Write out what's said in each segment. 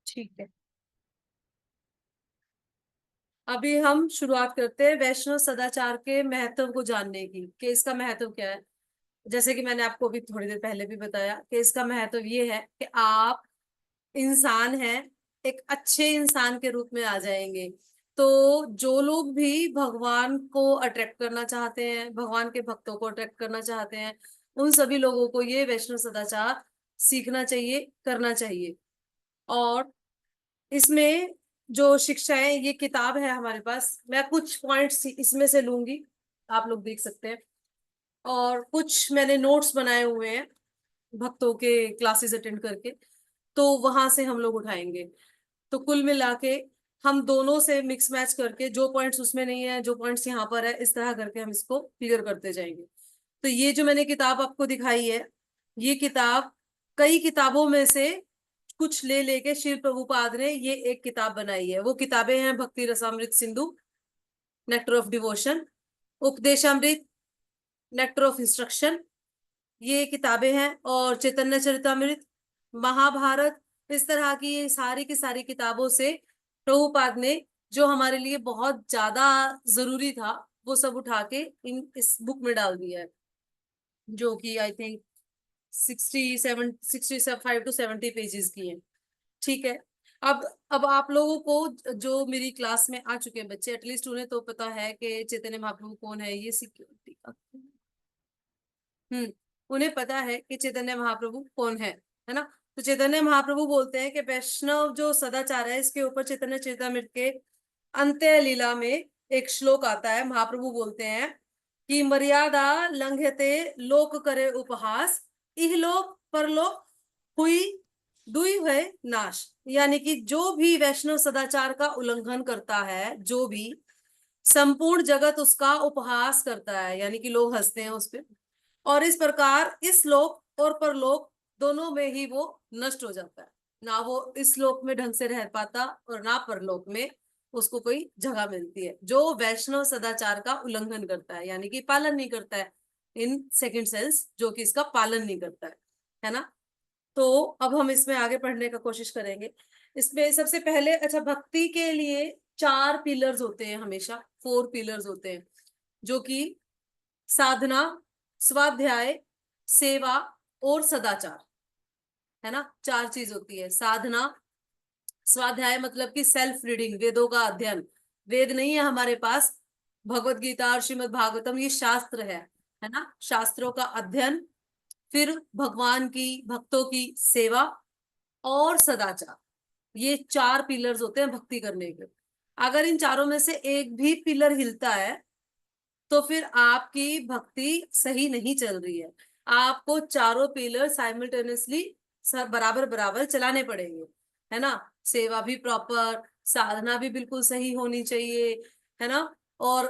ठीक है। अभी हम शुरुआत करते हैं वैष्णव सदाचार के महत्व को जानने की, कि इसका महत्व क्या है। जैसे कि मैंने आपको अभी थोड़ी देर पहले भी बताया कि इसका महत्व ये है कि आप इंसान हैं, एक अच्छे इंसान के रूप में आ जाएंगे। तो जो लोग भी भगवान को अट्रैक्ट करना चाहते हैं, भगवान के भक्तों को अट्रैक्ट करना चाहते हैं, उन सभी लोगों को ये वैष्णव सदाचार सीखना चाहिए, करना चाहिए। और इसमें जो शिक्षा है, ये किताब है हमारे पास, मैं कुछ पॉइंट्स इसमें से लूंगी, आप लोग देख सकते हैं। और कुछ मैंने नोट्स बनाए हुए हैं भक्तों के क्लासेस अटेंड करके, तो वहां से हम लोग उठाएंगे। तो कुल मिला के हम दोनों से मिक्स मैच करके, जो पॉइंट्स उसमें नहीं है, जो पॉइंट्स यहाँ पर है, इस तरह करके हम इसको क्लियर करते जाएंगे। तो ये जो मैंने किताब आपको दिखाई है, ये किताब कई किताबों में से कुछ ले लेके श्री प्रभुपाद ने ये एक किताब बनाई है। वो किताबें हैं भक्ति Rasamrita Sindhu, nectar of devotion, Upadeshamrita, nectar of instruction, ये किताबें हैं। और चैतन्य चरितमृत, महाभारत, इस तरह की ये सारी की सारी किताबों से प्रभुपाद ने जो हमारे लिए बहुत ज्यादा जरूरी था, वो सब उठा के इस बुक में डाल दिया है, जो कि आई थिंक 65 to 70 पेजेस की है। ठीक है। अब आप लोगों को, जो मेरी क्लास में आ चुके हैं बच्चे, एटलीस्ट उन्हें तो पता है कि चैतन्य महाप्रभु कौन है, ये सिक्योरिटी का। उन्हें पता है कि चैतन्य महाप्रभु कौन है ना। तो चैतन्य महाप्रभु बोलते हैं कि वैष्णव जो सदाचार है, इसके ऊपर चैतन्य चरितमृत के अंत्य लीला में एक श्लोक आता है। महाप्रभु बोलते हैं कि मर्यादा लंघते लोक करे उपहास, इहलोक परलोक हुई दुई है नाश। यानी कि जो भी वैष्णव सदाचार का उल्लंघन करता है, जो भी, संपूर्ण जगत उसका उपहास करता है, यानी कि लोग हंसते हैं उस पे, और इस प्रकार इस लोक और परलोक दोनों में ही वो नष्ट हो जाता है। ना वो इस लोक में ढंग से रह पाता, और ना परलोक में उसको कोई जगह मिलती है। जो वैष्णव सदाचार का उल्लंघन करता है, यानी कि पालन नहीं करता है, इन सेकंड सेंस, जो कि इसका पालन नहीं करता है ना। तो अब हम इसमें आगे पढ़ने का कोशिश करेंगे। इसमें सबसे पहले, अच्छा, भक्ति के लिए 4 पिलर्स होते हैं, हमेशा 4 पिलर्स होते हैं, जो कि साधना, स्वाध्याय, सेवा और सदाचार, है ना। 4 चीज होती है। साधना, स्वाध्याय मतलब कि सेल्फ रीडिंग, वेदों का अध्ययन। वेद नहीं है हमारे पास, भगवत गीता और श्रीमद् भागवतम ये शास्त्र है ना, शास्त्रों का अध्ययन। फिर भगवान की, भक्तों की सेवा और सदाचार, ये 4 पिलर्स होते हैं भक्ति करने के। अगर इन चारों में से एक भी पिलर हिलता है, तो फिर आपकी भक्ति सही नहीं चल रही है। आपको चारों पिलर साइमल्टेनियसली बराबर बराबर चलाने पड़ेंगे, है ना। सेवा भी प्रॉपर, साधना भी बिल्कुल सही होनी चाहिए, है ना। और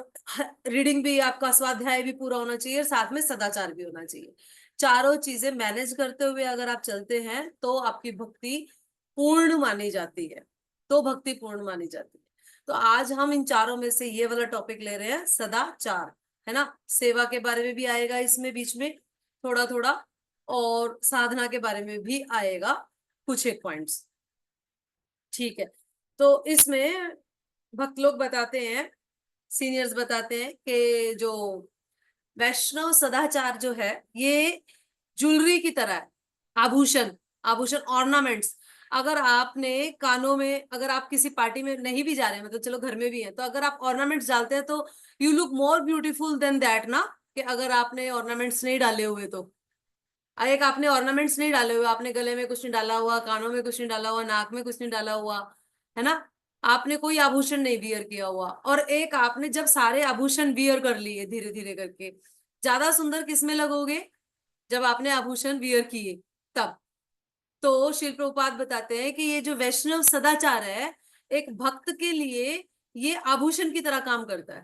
रीडिंग भी, आपका स्वाध्याय भी पूरा होना चाहिए, और साथ में सदाचार भी होना चाहिए। चारों चीजें मैनेज करते हुए अगर आप चलते हैं, तो आपकी भक्ति पूर्ण मानी जाती है। तो भक्ति पूर्ण मानी जाती है। तो आज हम इन चारों में से ये वाला टॉपिक ले रहे हैं, सदाचार, है ना। सेवा के बारे में भी आएगा इसमें बीच में थोड़ा थोड़ा, और साधना के बारे में भी आएगा कुछ एक पॉइंट्स। ठीक है। तो इसमें भक्त लोग बताते हैं, सीनियर्स बताते हैं कि जो वैष्णव सदाचार जो है, ये ज्वेलरी की तरह है, आभूषण, आभूषण, ऑर्नामेंट्स। अगर आपने कानों में, अगर आप किसी पार्टी में नहीं भी जा रहे हैं, मतलब चलो घर में भी है, तो अगर आप ऑर्नामेंट्स डालते हैं, तो you look more beautiful then that ना, कि अगर आपने ऑर्नामेंट्स नहीं डाले हुए तो। एक आपने ऑर्नामेंट्स नहीं डाले हुए, आपने गले में कुछ नहीं डाला हुआ, कानों में कुछ नहीं डाला हुआ, नाक में कुछ नहीं डाला हुआ, है ना, आपने कोई आभूषण नहीं वियर किया हुआ, और एक आपने जब सारे आभूषण वियर कर लिए धीरे धीरे करके, ज्यादा सुंदर किसमें लगोगे, जब आपने आभूषण वियर किए तब। तो शिल प्रभुपाद बताते हैं कि ये जो वैष्णव सदाचार है, एक भक्त के लिए ये आभूषण की तरह काम करता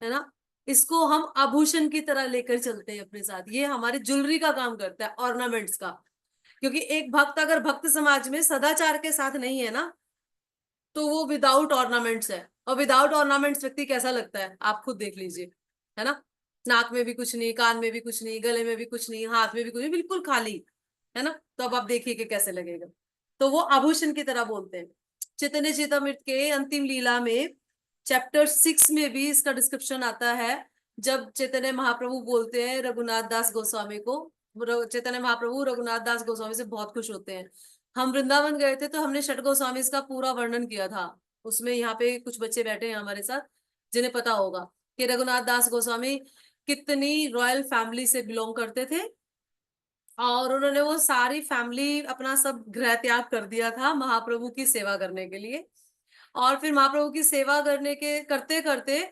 है ना। इसको हम आभूषण की तरह लेकर चलते हैं अपने साथ, ये हमारी ज्वेलरी का काम करता है, ऑर्नामेंट्स का। क्योंकि एक भक्त अगर भक्त समाज में सदाचार के साथ नहीं है ना, तो वो विदाउट ऑर्नामेंट्स है। और विदाउट ऑर्नामेंट्स व्यक्ति कैसा लगता है, आप खुद देख लीजिए, है ना। नाक में भी कुछ नहीं, कान में भी कुछ नहीं, गले में भी कुछ नहीं, हाथ में भी कुछ नहीं, बिल्कुल खाली, है ना। तो अब आप देखिए कि कैसे लगेगा। तो वो आभूषण की तरह बोलते हैं। चैतन्य चेतामृत के अंतिम लीला में चैप्टर 6 में भी इसका डिस्क्रिप्शन आता है। जब चैतन्य महाप्रभु बोलते हैं रघुनाथ दास गोस्वामी को, चैतन्य महाप्रभु रघुनाथ दास गोस्वामी से बहुत खुश होते हैं। हम वृंदावन गए थे तो हमने षट गोस्वामी का पूरा वर्णन किया था। उसमें यहाँ पे कुछ बच्चे बैठे हैं हमारे साथ जिन्हें पता होगा कि रघुनाथ दास गोस्वामी कितनी रॉयल फैमिली से बिलोंग करते थे, और उन्होंने वो सारी फैमिली अपना सब गृह त्याग कर दिया था महाप्रभु की सेवा करने के लिए। और फिर महाप्रभु की सेवा करने के करते करते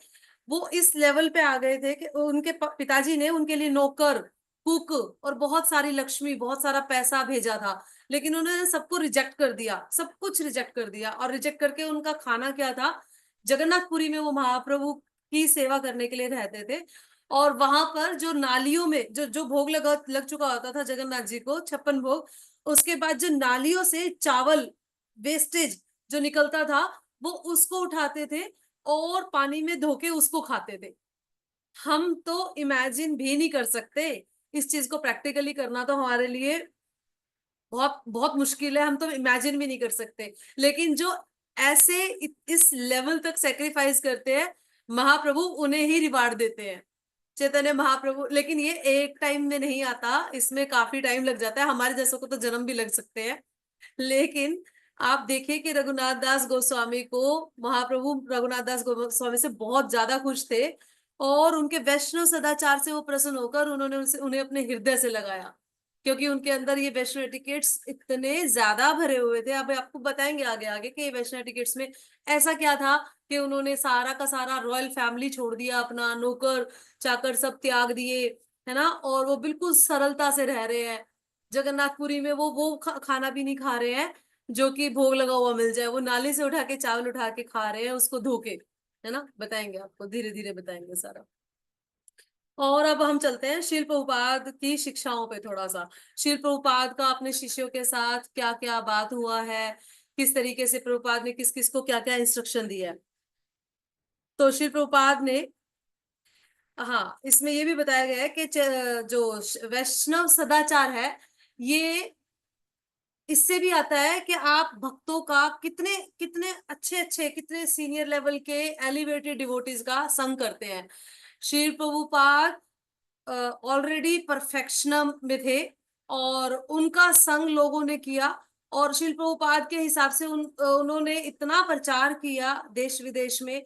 वो इस लेवल पे आ गए थे कि उनके पिताजी ने उनके लिए नौकर, कुक और बहुत सारी लक्ष्मी, बहुत सारा पैसा भेजा था, लेकिन उन्होंने सबको रिजेक्ट कर दिया, सब कुछ रिजेक्ट कर दिया। और रिजेक्ट करके उनका खाना क्या था, जगन्नाथपुरी में वो महाप्रभु की सेवा करने के लिए रहते थे, और वहां पर जो नालियों में जो जो भोग लग चुका होता था जगन्नाथ जी को, 56 भोग, उसके बाद जो नालियों से चावल वेस्टेज जो निकलता था वो उसको उठाते थे और पानी में धो के उसको खाते थे। हम तो इमेजिन भी नहीं कर सकते, इस चीज को प्रैक्टिकली करना तो हमारे लिए बहुत बहुत मुश्किल है, हम तो इमेजिन भी नहीं कर सकते। लेकिन जो ऐसे इस लेवल तक सेक्रीफाइस करते हैं, महाप्रभु उन्हें ही रिवार्ड देते हैं, चैतन्य महाप्रभु। लेकिन ये एक टाइम में नहीं आता, इसमें काफी टाइम लग जाता है, हमारे जैसों को तो जन्म भी लग सकते हैं। लेकिन आप देखिए कि रघुनाथ दास गोस्वामी को महाप्रभु रघुनाथ दास गोस्वामी से बहुत ज्यादा खुश थे, और उनके वैष्णव सदाचार से वो प्रसन्न होकर उन्होंने उन्हें अपने हृदय से लगाया, क्योंकि उनके अंदर ये वैष्णव एटिकेट्स इतने ज्यादा भरे हुए थे। अब आपको बताएंगे आगे आगे कि वैष्णव एटिकेट्स में ऐसा क्या था कि उन्होंने सारा का सारा रॉयल फैमिली छोड़ दिया, अपना नौकर चाकर सब त्याग दिए, है ना, और वो बिल्कुल सरलता से रह रहे हैं जगन्नाथपुरी में। वो खाना भी नहीं खा रहे हैं जो कि भोग लगा हुआ मिल जाए, वो नाली से उठा के चावल उठा के खा रहे हैं उसको धो के, है ना। बताएंगे आपको, धीरे धीरे बताएंगे सारा। और अब हम चलते हैं शिल प्रभुपाद की शिक्षाओं पे थोड़ा सा। शिल प्रभुपाद का अपने शिष्यों के साथ क्या क्या बात हुआ है, किस तरीके से प्रभुपाद ने किस किस को क्या क्या इंस्ट्रक्शन दिया है। तो शिल प्रभुपाद ने, हाँ, इसमें ये भी बताया गया है कि जो वैष्णव सदाचार है, ये इससे भी आता है कि आप भक्तों का कितने कितने अच्छे अच्छे, कितने सीनियर लेवल के एलिवेटेड डिवोटीज का संग करते हैं। श्री प्रभुपाद ऑलरेडी परफेक्शन में थे, और उनका संग लोगों ने किया, और श्रील प्रभुपाद के हिसाब से उन्होंने इतना प्रचार किया देश विदेश में।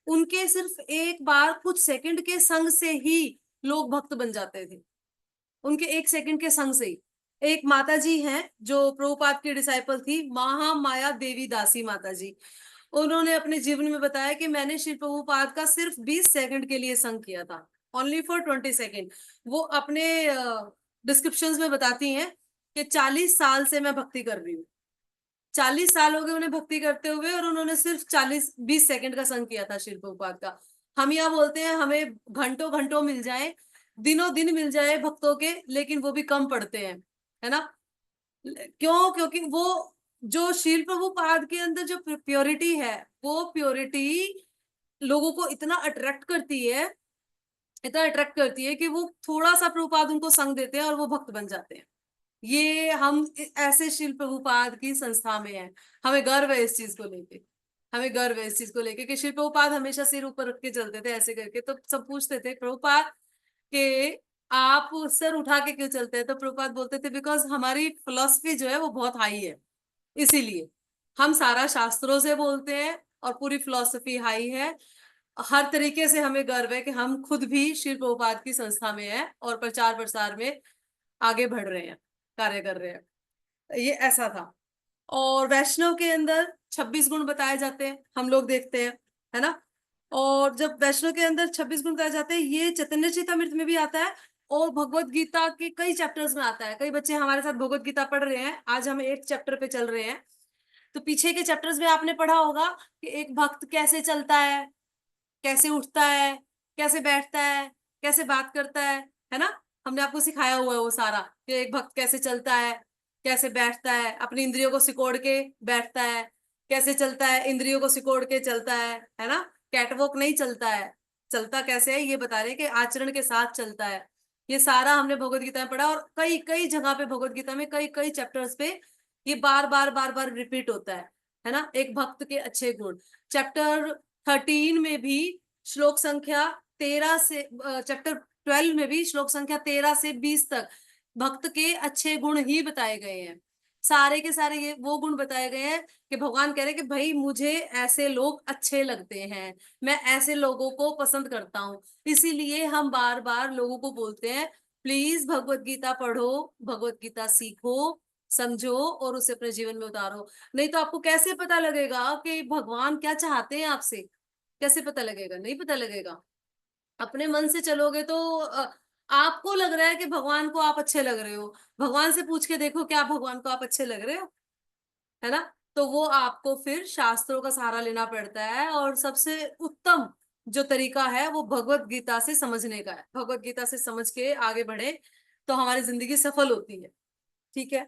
उनके सिर्फ एक बार कुछ सेकंड के संग से ही लोग भक्त बन जाते थे, उनके एक सेकंड के संग से ही। एक माता जी हैं जो प्रभुपाद की डिसाइपल थी, महामाया देवी दासी माता जी। उन्होंने अपने जीवन में बताया कि मैंने श्री प्रभुपाद का सिर्फ 20 सेकंड के लिए संग किया था, ओनली फॉर 20 सेकंड। वो अपने डिस्क्रिप्शंस में बताती हैं कि 40 साल से मैं भक्ति कर रही हूँ, 40 साल हो गए उन्हें भक्ति करते हुए, और उन्होंने सिर्फ 20 सेकंड का संग किया था श्री प्रभुपाद का। हम यहाँ बोलते हैं हमें घंटों घंटों मिल जाए, दिनों दिन मिल जाए भक्तों के, लेकिन वो भी कम पड़ते हैं, है ना। क्यों? क्योंकि वो जो शील प्रभुपाद के अंदर जो प्योरिटी है, वो प्योरिटी लोगों को इतना अट्रैक्ट करती है, इतना अट्रैक्ट करती है कि वो थोड़ा सा प्रभुपाद उनको संग देते हैं और वो भक्त बन जाते हैं। ये हम ऐसे शील प्रभुपाद की संस्था में है, हमें गर्व है इस चीज को लेके, हमें गर्व है इस चीज को लेके कि शील प्रभुपाद हमेशा सिर ऊपर रख के चलते थे ऐसे करके। तो सब पूछते थे प्रभुपाद कि आप सर उठा के क्यों चलते हैं, तो प्रभुपाद बोलते थे बिकॉज हमारी फिलॉसफी जो है वो बहुत हाई है, इसीलिए हम सारा शास्त्रों से बोलते हैं और पूरी फिलॉसफी हाई है। हर तरीके से हमें गर्व है कि हम खुद भी श्री प्रभुपाद की संस्था में हैं और प्रचार प्रसार में आगे बढ़ रहे हैं, कार्य कर रहे हैं। ये ऐसा था। और वैष्णव के अंदर 26 गुण बताए जाते हैं, हम लोग देखते हैं, है ना। और जब वैष्णव के अंदर 26 गुण बताए जाते हैं, ये चैतन्य चेतामृत में भी आता है, और भगवत गीता के कई चैप्टर्स में आता है। कई बच्चे हमारे साथ भगवत गीता पढ़ रहे हैं, आज हम 8 चैप्टर पे चल रहे हैं। तो पीछे के चैप्टर्स में आपने पढ़ा होगा कि एक भक्त कैसे चलता है, कैसे उठता है, कैसे बैठता है, कैसे बात करता है ना। हमने आपको सिखाया हुआ है वो सारा, कि एक भक्त कैसे चलता है, कैसे बैठता है, अपनी इंद्रियों को सिकोड़ के बैठता है, कैसे चलता है, इंद्रियों को सिकोड़ के चलता है ना। कैटवॉक नहीं चलता है, चलता कैसे है ये बता रहे हैं कि आचरण के साथ चलता है। ये सारा हमने भगवत गीता में पढ़ा, और कई कई जगह पे भगवत गीता में कई कई चैप्टर्स पे ये बार बार बार बार रिपीट होता है ना। एक भक्त के अच्छे गुण, चैप्टर 13 में भी श्लोक संख्या 13 से चैप्टर 12 में भी श्लोक संख्या 13 से 20 तक भक्त के अच्छे गुण ही बताए गए हैं। सारे के सारे ये वो गुण बताए गए हैं कि भगवान कह रहे हैं कि भाई मुझे ऐसे लोग अच्छे लगते हैं, मैं ऐसे लोगों को पसंद करता हूँ। इसीलिए हम बार बार लोगों को बोलते हैं प्लीज भगवत गीता पढ़ो, भगवत गीता सीखो, समझो और उसे अपने जीवन में उतारो। नहीं तो आपको कैसे पता लगेगा कि भगवान क्या चाहते हैं आपसे? कैसे पता लगेगा? नहीं पता लगेगा। अपने मन से चलोगे तो आपको लग रहा है कि भगवान को आप अच्छे लग रहे हो, भगवान से पूछ के देखो क्या भगवान को आप अच्छे लग रहे हो, है ना। तो वो आपको फिर शास्त्रों का सहारा लेना पड़ता है, और सबसे उत्तम जो तरीका है वो भगवत गीता से समझने का है। भगवत गीता से समझ के आगे बढ़े तो हमारी जिंदगी सफल होती है। ठीक है,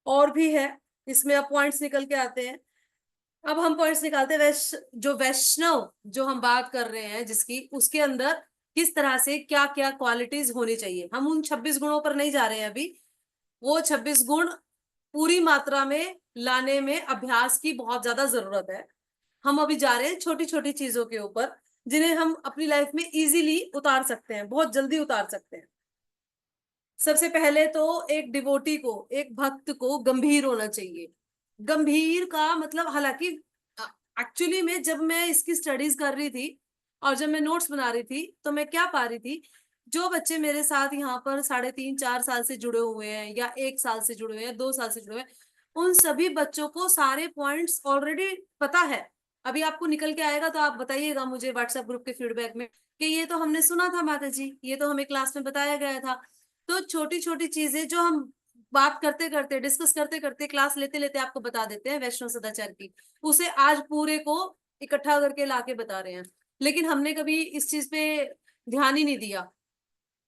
और भी है इसमें, अब पॉइंट्स निकल के आते हैं। अब हम पॉइंट्स निकालते हैं। जो वैष्णव जो हम बात कर रहे हैं जिसकी, उसके अंदर किस तरह से क्या क्या क्वालिटीज होनी चाहिए। हम उन 26 गुणों पर नहीं जा रहे हैं अभी। वो 26 गुण पूरी मात्रा में लाने में अभ्यास की बहुत ज्यादा जरूरत है। हम अभी जा रहे हैं छोटी छोटी चीजों के ऊपर जिन्हें हम अपनी लाइफ में इजीली उतार सकते हैं, बहुत जल्दी उतार सकते हैं। सबसे पहले तो एक डिवोटी को, एक भक्त को गंभीर होना चाहिए। गंभीर का मतलब, हालांकि एक्चुअली में जब मैं इसकी स्टडीज कर रही थी और जब मैं नोट्स बना रही थी तो मैं क्या पा रही थी, जो बच्चे मेरे साथ यहाँ पर 3.5-4 साल से जुड़े हुए हैं या 1 साल से जुड़े हुए हैं, 2 साल से जुड़े हुए हैं, उन सभी बच्चों को सारे पॉइंट्स ऑलरेडी पता है। अभी आपको निकल के आएगा तो आप बताइएगा मुझे व्हाट्सएप ग्रुप के फीडबैक में कि ये तो हमने सुना था माता जी, ये तो हमें क्लास में बताया गया था। तो छोटी छोटी चीजें जो हम बात करते करते, डिस्कस करते करते, क्लास लेते लेते आपको बता देते हैं वैष्णव सदाचार की, उसे आज पूरे को इकट्ठा करके लाके बता रहे हैं। लेकिन हमने कभी इस चीज पे ध्यान ही नहीं दिया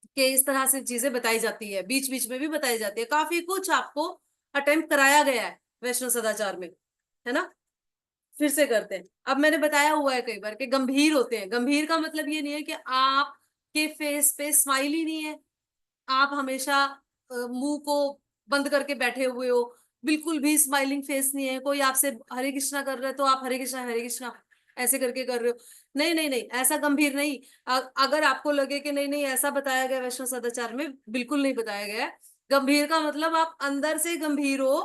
कि इस तरह से चीजें बताई जाती है, बीच बीच में भी बताई जाती है, काफी कुछ आपको अटेम्प्ट कराया गया है वैष्णव सदाचार में, है ना। फिर से करते हैं। अब मैंने बताया हुआ है कई बार कि गंभीर होते हैं। गंभीर का मतलब ये नहीं है कि आपके फेस पे स्माइल ही नहीं है, आप हमेशा मुंह को बंद करके बैठे हुए हो, बिल्कुल भी स्माइलिंग फेस नहीं है। कोई आपसे हरे कृष्णा कर रहा है तो आप हरे कृष्णा ऐसे करके कर रहे हो। नहीं नहीं नहीं, ऐसा गंभीर नहीं। अगर आपको लगे कि नहीं नहीं ऐसा बताया गया वैष्णव सदाचार में, बिल्कुल नहीं बताया गया है। गंभीर का मतलब आप अंदर से गंभीर हो,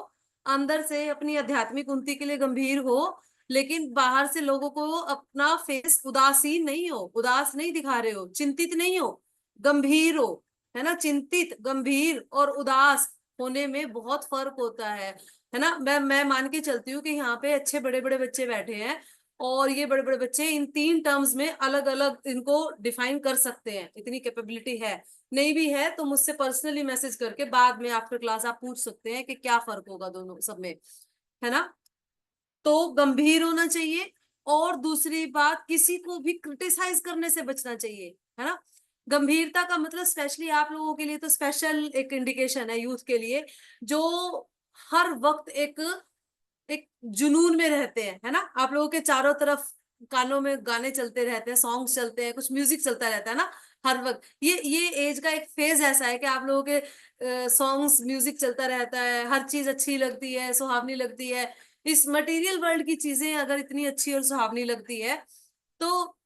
अंदर से अपनी आध्यात्मिक उन्नति के लिए गंभीर हो, लेकिन बाहर से लोगों को अपना फेस उदासीन नहीं हो, उदास नहीं दिखा रहे हो, चिंतित नहीं हो, गंभीर हो, है ना। चिंतित, गंभीर और उदास होने में बहुत फर्क होता है ना। मैं मान के चलती हूँ कि यहाँ पे अच्छे बड़े बड़े बच्चे बैठे हैं और ये बड़े बड़े बच्चे इन 3 टर्म्स में अलग अलग इनको डिफाइन कर सकते हैं, इतनी कैपेबिलिटी है। नहीं भी है तो मुझसे पर्सनली मैसेज करके बाद में आफ्टर क्लास आप पूछ सकते हैं कि क्या फर्क होगा दोनों सब में, है ना। तो गंभीर होना चाहिए। और दूसरी बात, किसी को भी क्रिटिसाइज करने से बचना चाहिए, है ना। गंभीरता का मतलब स्पेशली आप लोगों के लिए तो स्पेशल एक इंडिकेशन है, यूथ के लिए, जो हर वक्त एक एक जुनून में रहते हैं, है ना। आप लोगों के चारों तरफ कानों में गाने चलते रहते हैं, सॉन्ग्स चलते हैं, कुछ म्यूजिक चलता रहता है ना हर वक्त। ये एज का एक फेज ऐसा है कि आप लोगों के सॉन्ग्स, म्यूजिक चलता रहता है, हर चीज अच्छी लगती है, सुहावनी लगती है। इस मटेरियल वर्ल्ड की चीजें अगर इतनी अच्छी और सुहावनी लगती है तो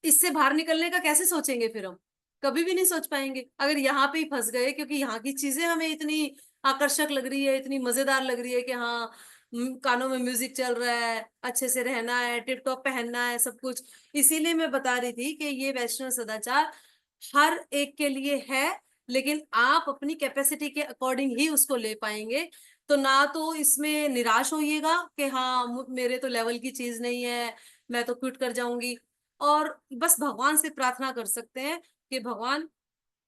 इससे बाहर निकलने का कैसे सोचेंगे फिर हम? कभी भी नहीं सोच पाएंगे अगर यहाँ पे ही फंस गए, क्योंकि यहाँ की चीजें हमें इतनी आकर्षक लग रही है, इतनी मजेदार लग रही है कि हाँ, कानों में म्यूजिक चल रहा है, अच्छे से रहना है, टिप टॉप पहनना है, सब कुछ। इसीलिए मैं बता रही थी कि ये वैष्णव सदाचार हर एक के लिए है, लेकिन आप अपनी कैपेसिटी के अकॉर्डिंग ही उसको ले पाएंगे। तो ना तो इसमें निराश होइएगा कि हाँ मेरे तो लेवल की चीज नहीं है, मैं तो क्विट कर जाऊंगी। और बस भगवान से प्रार्थना कर सकते हैं कि भगवान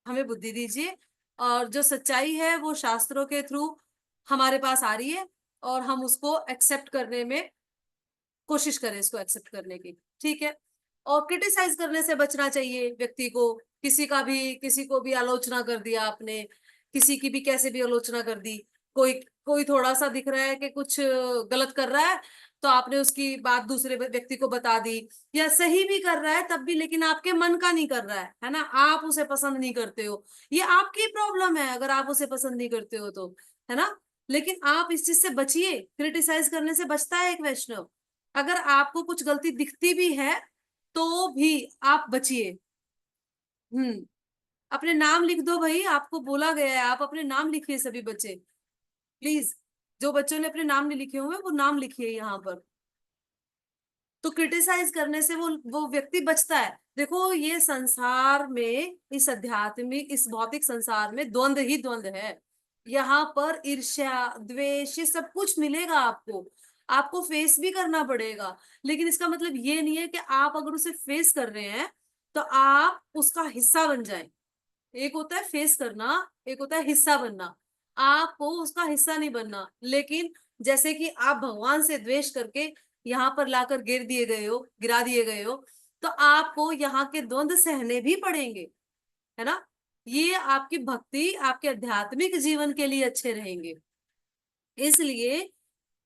हमें बुद्धि दीजिए, और जो सच्चाई है वो शास्त्रों के थ्रू हमारे पास आ रही है, और हम उसको एक्सेप्ट करने में कोशिश करें, इसको एक्सेप्ट करने की। ठीक है। और क्रिटिसाइज करने से बचना चाहिए व्यक्ति को। किसी को भी आलोचना कर दिया आपने, किसी की भी कैसे भी आलोचना कर दी। कोई कोई थोड़ा सा दिख रहा है कि कुछ गलत कर रहा है तो आपने उसकी बात दूसरे व्यक्ति को बता दी, या सही भी कर रहा है तब भी लेकिन आपके मन का नहीं कर रहा है ना, आप उसे पसंद नहीं करते हो। ये आपकी प्रॉब्लम है अगर आप उसे पसंद नहीं करते हो तो, है ना। लेकिन आप इस चीज से बचिए, क्रिटिसाइज करने से बचता है एक वैष्णव। अगर आपको कुछ गलती दिखती भी है तो भी आप बचिए। अपने नाम लिख दो भाई, आपको बोला गया है, आप अपने नाम लिखिए सभी बच्चे, प्लीज। जो बच्चों ने अपने नाम नहीं लिखे हुए वो नाम लिखिए यहाँ पर। तो क्रिटिसाइज करने से वो व्यक्ति बचता है। देखो ये संसार में, इस आध्यात्मिक, इस भौतिक संसार में द्वंद्व ही द्वंद्व है। यहाँ पर ईर्ष्या, द्वेष, ये सब कुछ मिलेगा आपको, आपको फेस भी करना पड़ेगा। लेकिन इसका मतलब ये नहीं है कि आप अगर उसे फेस कर रहे हैं तो आप उसका हिस्सा बन जाएं। एक होता है फेस करना, एक होता है हिस्सा बनना। आपको उसका हिस्सा नहीं बनना। लेकिन जैसे कि आप भगवान से द्वेष करके यहाँ पर लाकर गिर दिए गए हो, गिरा दिए गए हो, तो आपको यहाँ के द्वंद्व सहने भी पड़ेंगे, है ना। ये आपकी भक्ति, आपके आध्यात्मिक जीवन के लिए अच्छे रहेंगे। इसलिए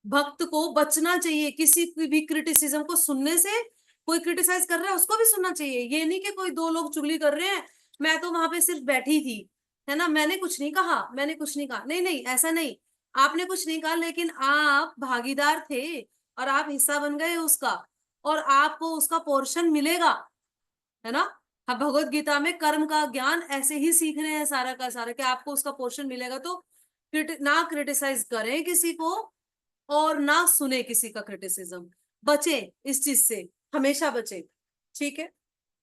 भक्त को बचना चाहिए किसी की भी क्रिटिसिज्म को सुनने से। कोई क्रिटिसाइज कर रहा है उसको भी सुनना चाहिए। ये नहीं कि कोई दो लोग चुगली कर रहे हैं, मैं तो वहां पे सिर्फ बैठी थी, है ना, मैंने कुछ नहीं कहा, मैंने कुछ नहीं कहा। नहीं नहीं, ऐसा नहीं। आपने कुछ नहीं कहा लेकिन आप भागीदार थे और आप हिस्सा बन गए उसका, और आपको उसका पोर्शन मिलेगा, है ना। हम भगवत गीता में कर्म का ज्ञान ऐसे ही सीख रहे हैं सारा का सारा, कि आपको उसका पोर्शन मिलेगा। तो ना क्रिटिसाइज करें किसी को और ना सुने किसी का क्रिटिसिज्म। बचे इस चीज से, हमेशा बचे, ठीक है।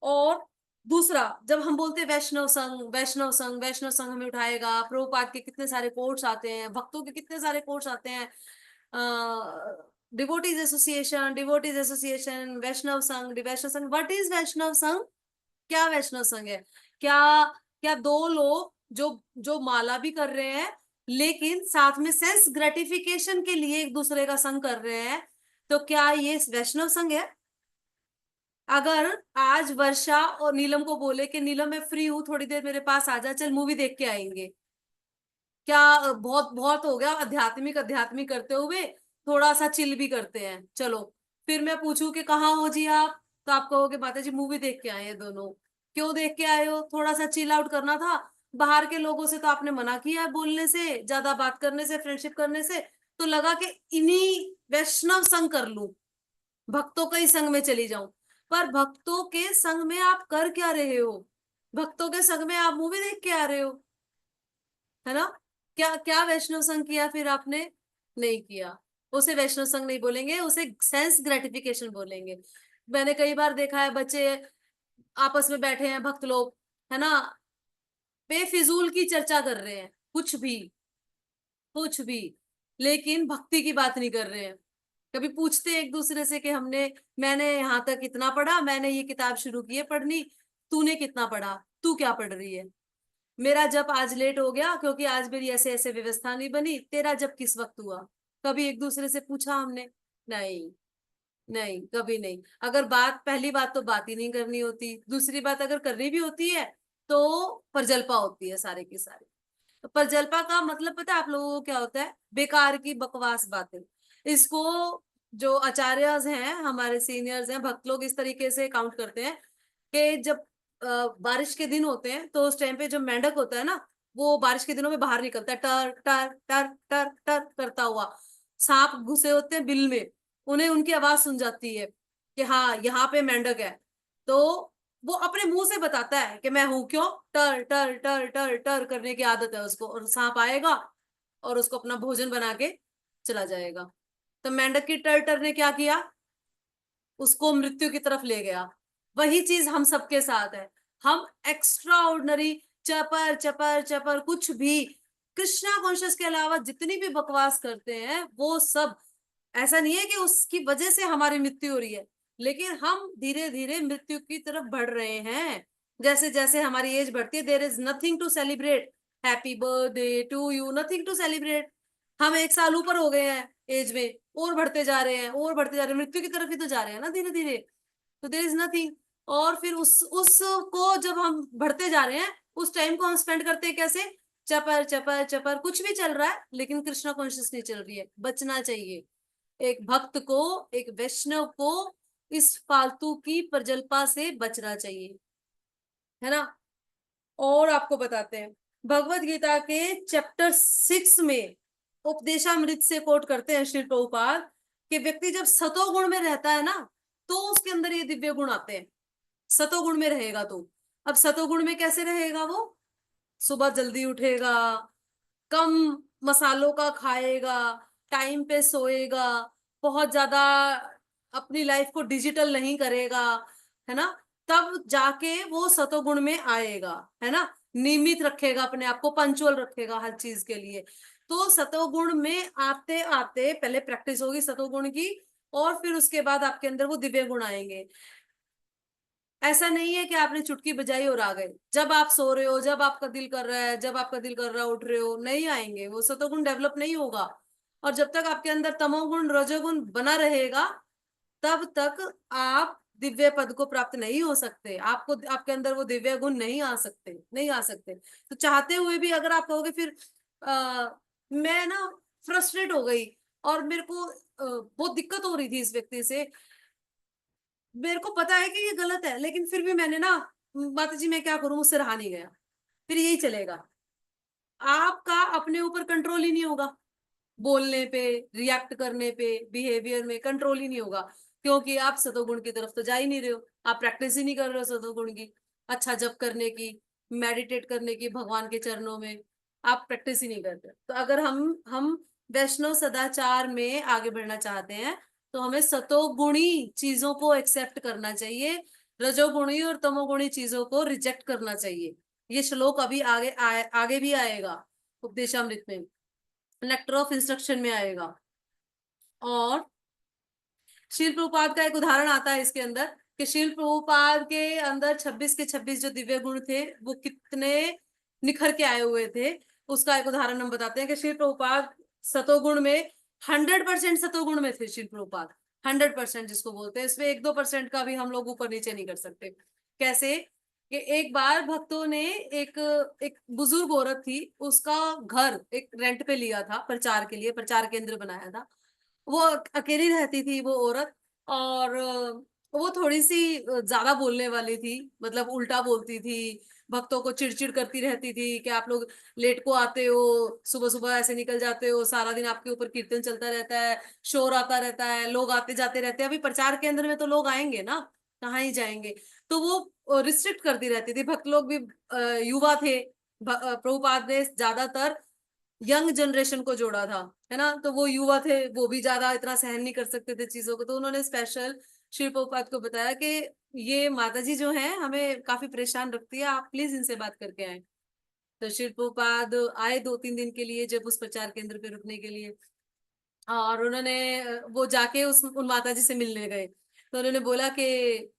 और दूसरा, जब हम बोलते हैं वैष्णव संघ, वैष्णव संघ, वैष्णव संघ हमें उठाएगा, प्रभुपाद के कितने सारे कोट्स आते हैं, भक्तों के कितने सारे कोट्स आते हैं, डिवोटीज एसोसिएशन, वैष्णव संघ, वैष्णव संघ। व्हाट इज वैष्णव संघ? क्या वैष्णव संघ है? क्या क्या दो लोग जो जो माला भी कर रहे हैं लेकिन साथ में सेंस ग्रेटिफिकेशन के लिए एक दूसरे का संग कर रहे हैं, तो क्या ये वैष्णव संघ है? अगर आज वर्षा और नीलम को बोले कि नीलम मैं फ्री हूं, थोड़ी देर मेरे पास आ जा, चल मूवी देख के आएंगे, क्या बहुत बहुत हो गया आध्यात्मिक आध्यात्मिक करते हुए, थोड़ा सा चिल भी करते हैं, चलो। फिर मैं पूछूं कि कहाँ हो जी आप, तो आप कहोगे माता जी मूवी देख के आए हैं दोनों। क्यों देख के आए हो? थोड़ा सा चिल आउट करना था। बाहर के लोगों से तो आपने मना किया है बोलने से, ज्यादा बात करने से, फ्रेंडशिप करने से। तो लगा कि इन्हीं वैष्णव संग कर लूं, भक्तों के ही संग में चली जाऊं। पर भक्तों के संग में आप कर क्या रहे हो? भक्तों के संग में आप मूवी देख के आ रहे हो, है ना। क्या क्या वैष्णव संघ किया फिर आपने? नहीं किया। उसे वैष्णव संघ नहीं बोलेंगे, उसे सेंस ग्रेटिफिकेशन बोलेंगे। मैंने कई बार देखा है बच्चे आपस में बैठे हैं भक्त लोग, है ना, बेफिजूल की चर्चा कर रहे हैं, कुछ भी, कुछ भी, लेकिन भक्ति की बात नहीं कर रहे हैं। कभी पूछते हैं एक दूसरे से कि मैंने यहाँ तक इतना पढ़ा, मैंने ये किताब शुरू की है पढ़नी, तूने कितना पढ़ा, तू क्या पढ़ रही है? मेरा जब आज लेट हो गया क्योंकि आज मेरी ऐसे ऐसे व्यवस्था नहीं बनी, तेरा जब किस वक्त हुआ? कभी एक दूसरे से पूछा हमने? नहीं, नहीं, कभी नहीं। अगर बात, पहली बात तो बात ही नहीं करनी होती, दूसरी बात अगर करनी भी होती है तो परजल्पा होती है सारे की सारी। तो परजल्पा का मतलब पता है आप लोगों को क्या होता है? बेकार की बकवास बातें। इसको जो आचार्यज हैं, हमारे सीनियर्स हैं, भक्त लोग इस तरीके से काउंट करते हैं कि जब बारिश के दिन होते हैं तो उस टाइम पे जो मेंढक होता है ना, वो बारिश के दिनों में बाहर निकलता है, टर टर टर टर टर करता हुआ। सांप घुसे होते हैं बिल में, उन्हें उनकी आवाज सुन जाती है कि हाँ यहाँ पे मेंढक है। तो वो अपने मुंह से बताता है कि मैं हूं, क्यों? टर टर टर टर टर करने की आदत है उसको, और सांप आएगा और उसको अपना भोजन बना के चला जाएगा। तो मेंढक की टर टर ने क्या किया? उसको मृत्यु की तरफ ले गया। वही चीज हम सबके साथ है। हम एक्स्ट्रा ऑर्डिनरी चपर चपर चपर कुछ भी, कृष्णा कॉन्शियस के अलावा जितनी भी बकवास करते हैं वो सब, ऐसा नहीं है कि उसकी वजह से हमारी मृत्यु हो रही है, लेकिन हम धीरे धीरे मृत्यु की तरफ बढ़ रहे हैं। जैसे जैसे हमारी एज बढ़ती है, there is nothing to celebrate, happy birthday to you, nothing to celebrate. हम एक साल ऊपर हो गए हैं एज में, और बढ़ते जा रहे हैं, और बढ़ते जा रहे हैं, मृत्यु की तरफ ही तो जा रहे हैं ना धीरे धीरे। तो देयर इज नथिंग। और फिर उसको जब हम बढ़ते जा रहे हैं, उस टाइम को हम स्पेंड करते हैं कैसे? चपर चपर चपर, कुछ भी चल रहा है लेकिन कृष्णा कॉन्शियस नहीं चल रही है। बचना चाहिए एक भक्त को, एक वैष्णव को, इस फालतू की प्रजल्पा से बचना चाहिए, है ना। और आपको बताते हैं भगवत गीता के चैप्टर 6 में उपदेशामृत से कोट करते हैं श्री प्रभुपाद कि व्यक्ति जब सतोगुण में रहता है ना, तो उसके अंदर ये दिव्य गुण आते हैं। सतोगुण में रहेगा तो, अब सतोगुण में कैसे रहेगा वो? सुबह जल्दी उठेगा, कम मसालों का खाएगा, टाइम पे सोएगा, बहुत ज्यादा अपनी लाइफ को डिजिटल नहीं करेगा, है ना? तब जाके वो सतोगुण में आएगा, है ना? नियमित रखेगा अपने आप को, पंचुअल रखेगा हर चीज के लिए। तो सतोगुण में आते आते पहले प्रैक्टिस होगी सतोगुण की, और फिर उसके बाद आपके अंदर वो दिव्य गुण आएंगे। ऐसा नहीं है कि आपने चुटकी बजाई और आ गए। जब आप सो रहे हो, जब आपका दिल कर रहा है, जब आपका दिल कर रहा है उठ रहे हो, नहीं आएंगे, वो सतोगुण डेवलप नहीं होगा। और जब तक आपके अंदर तमोगुण रजोगुण बना रहेगा, तब तक आप दिव्य पद को प्राप्त नहीं हो सकते। आपको, आपके अंदर वो दिव्य गुण नहीं आ सकते, नहीं आ सकते। तो चाहते हुए भी अगर आप कहोगे फिर मैं ना फ्रस्ट्रेट हो गई और मेरे को बहुत दिक्कत हो रही थी इस व्यक्ति से, मेरे को पता है कि ये गलत है, लेकिन फिर भी मैंने ना, माता जी मैं क्या करूं, मुझसे रहा नहीं गया, फिर यही चलेगा। आपका अपने ऊपर कंट्रोल ही नहीं होगा, बोलने पे, रिएक्ट करने पे, बिहेवियर में कंट्रोल ही नहीं होगा, क्योंकि आप सतोगुण की तरफ तो जा ही नहीं रहे हो, आप प्रैक्टिस ही नहीं कर रहे हो सतोगुण की, अच्छा जप करने की, मेडिटेट करने की भगवान के चरणों में, आप प्रैक्टिस ही नहीं करते। तो अगर हम वैष्णव सदाचार में आगे बढ़ना चाहते हैं, तो हमें सतोगुणी चीजों को एक्सेप्ट करना चाहिए, रजोगुणी और तमोगुणी चीजों को रिजेक्ट करना चाहिए। ये श्लोक अभी आगे भी आएगा उपदेशामृत में, लेक्टर ऑफ इंस्ट्रक्शन में आएगा। और शील प्रभुपाद का एक उदाहरण आता है इसके अंदर कि शील प्रभुपाद के अंदर 26 के 26 जो दिव्य गुण थे वो कितने निखर के आए हुए थे, उसका एक उदाहरण हम बताते हैं कि शील प्रभुपाद सतोगुण में 100% सतोगुण में थे। शील प्रभुपाद 100% जिसको बोलते हैं, इसमें 1-2% का भी हम लोग ऊपर नीचे नहीं कर सकते। कैसे कि एक बार भक्तों ने एक एक बुजुर्ग औरत थी, उसका घर एक रेंट पे लिया था, प्रचार के लिए प्रचार केंद्र बनाया था। वो अकेली रहती थी वो औरत, और वो थोड़ी सी ज्यादा बोलने वाली थी, मतलब उल्टा बोलती थी, भक्तों को चिड़चिड़ करती रहती थी कि आप लोग लेट को आते हो, सुबह सुबह ऐसे निकल जाते हो, सारा दिन आपके ऊपर कीर्तन चलता रहता है, शोर आता रहता है, लोग आते जाते रहते हैं, अभी प्रचार केंद्र में तो लोग आएंगे ना, कहाँ ही जाएंगे। तो वो रिस्ट्रिक्ट करती रहती थी, भक्त लोग भी युवा थे, प्रभुपाद ने ज्यादातर यंग जनरेशन को जोड़ा था, है ना? तो वो युवा थे, वो भी ज्यादा इतना सहन नहीं कर सकते थे चीजों को, तो उन्होंने स्पेशल श्री प्रभुपाद को बताया कि ये माता जी जो हैं हमें काफी परेशान रखती है, आप प्लीज इनसे बात करके आए। तो श्री प्रभुपाद आए 2-3 दिन के लिए जब उस प्रचार केंद्र पे रुकने के लिए, और उन्होंने वो जाके उन माता जी से मिलने गए, तो उन्होंने बोला कि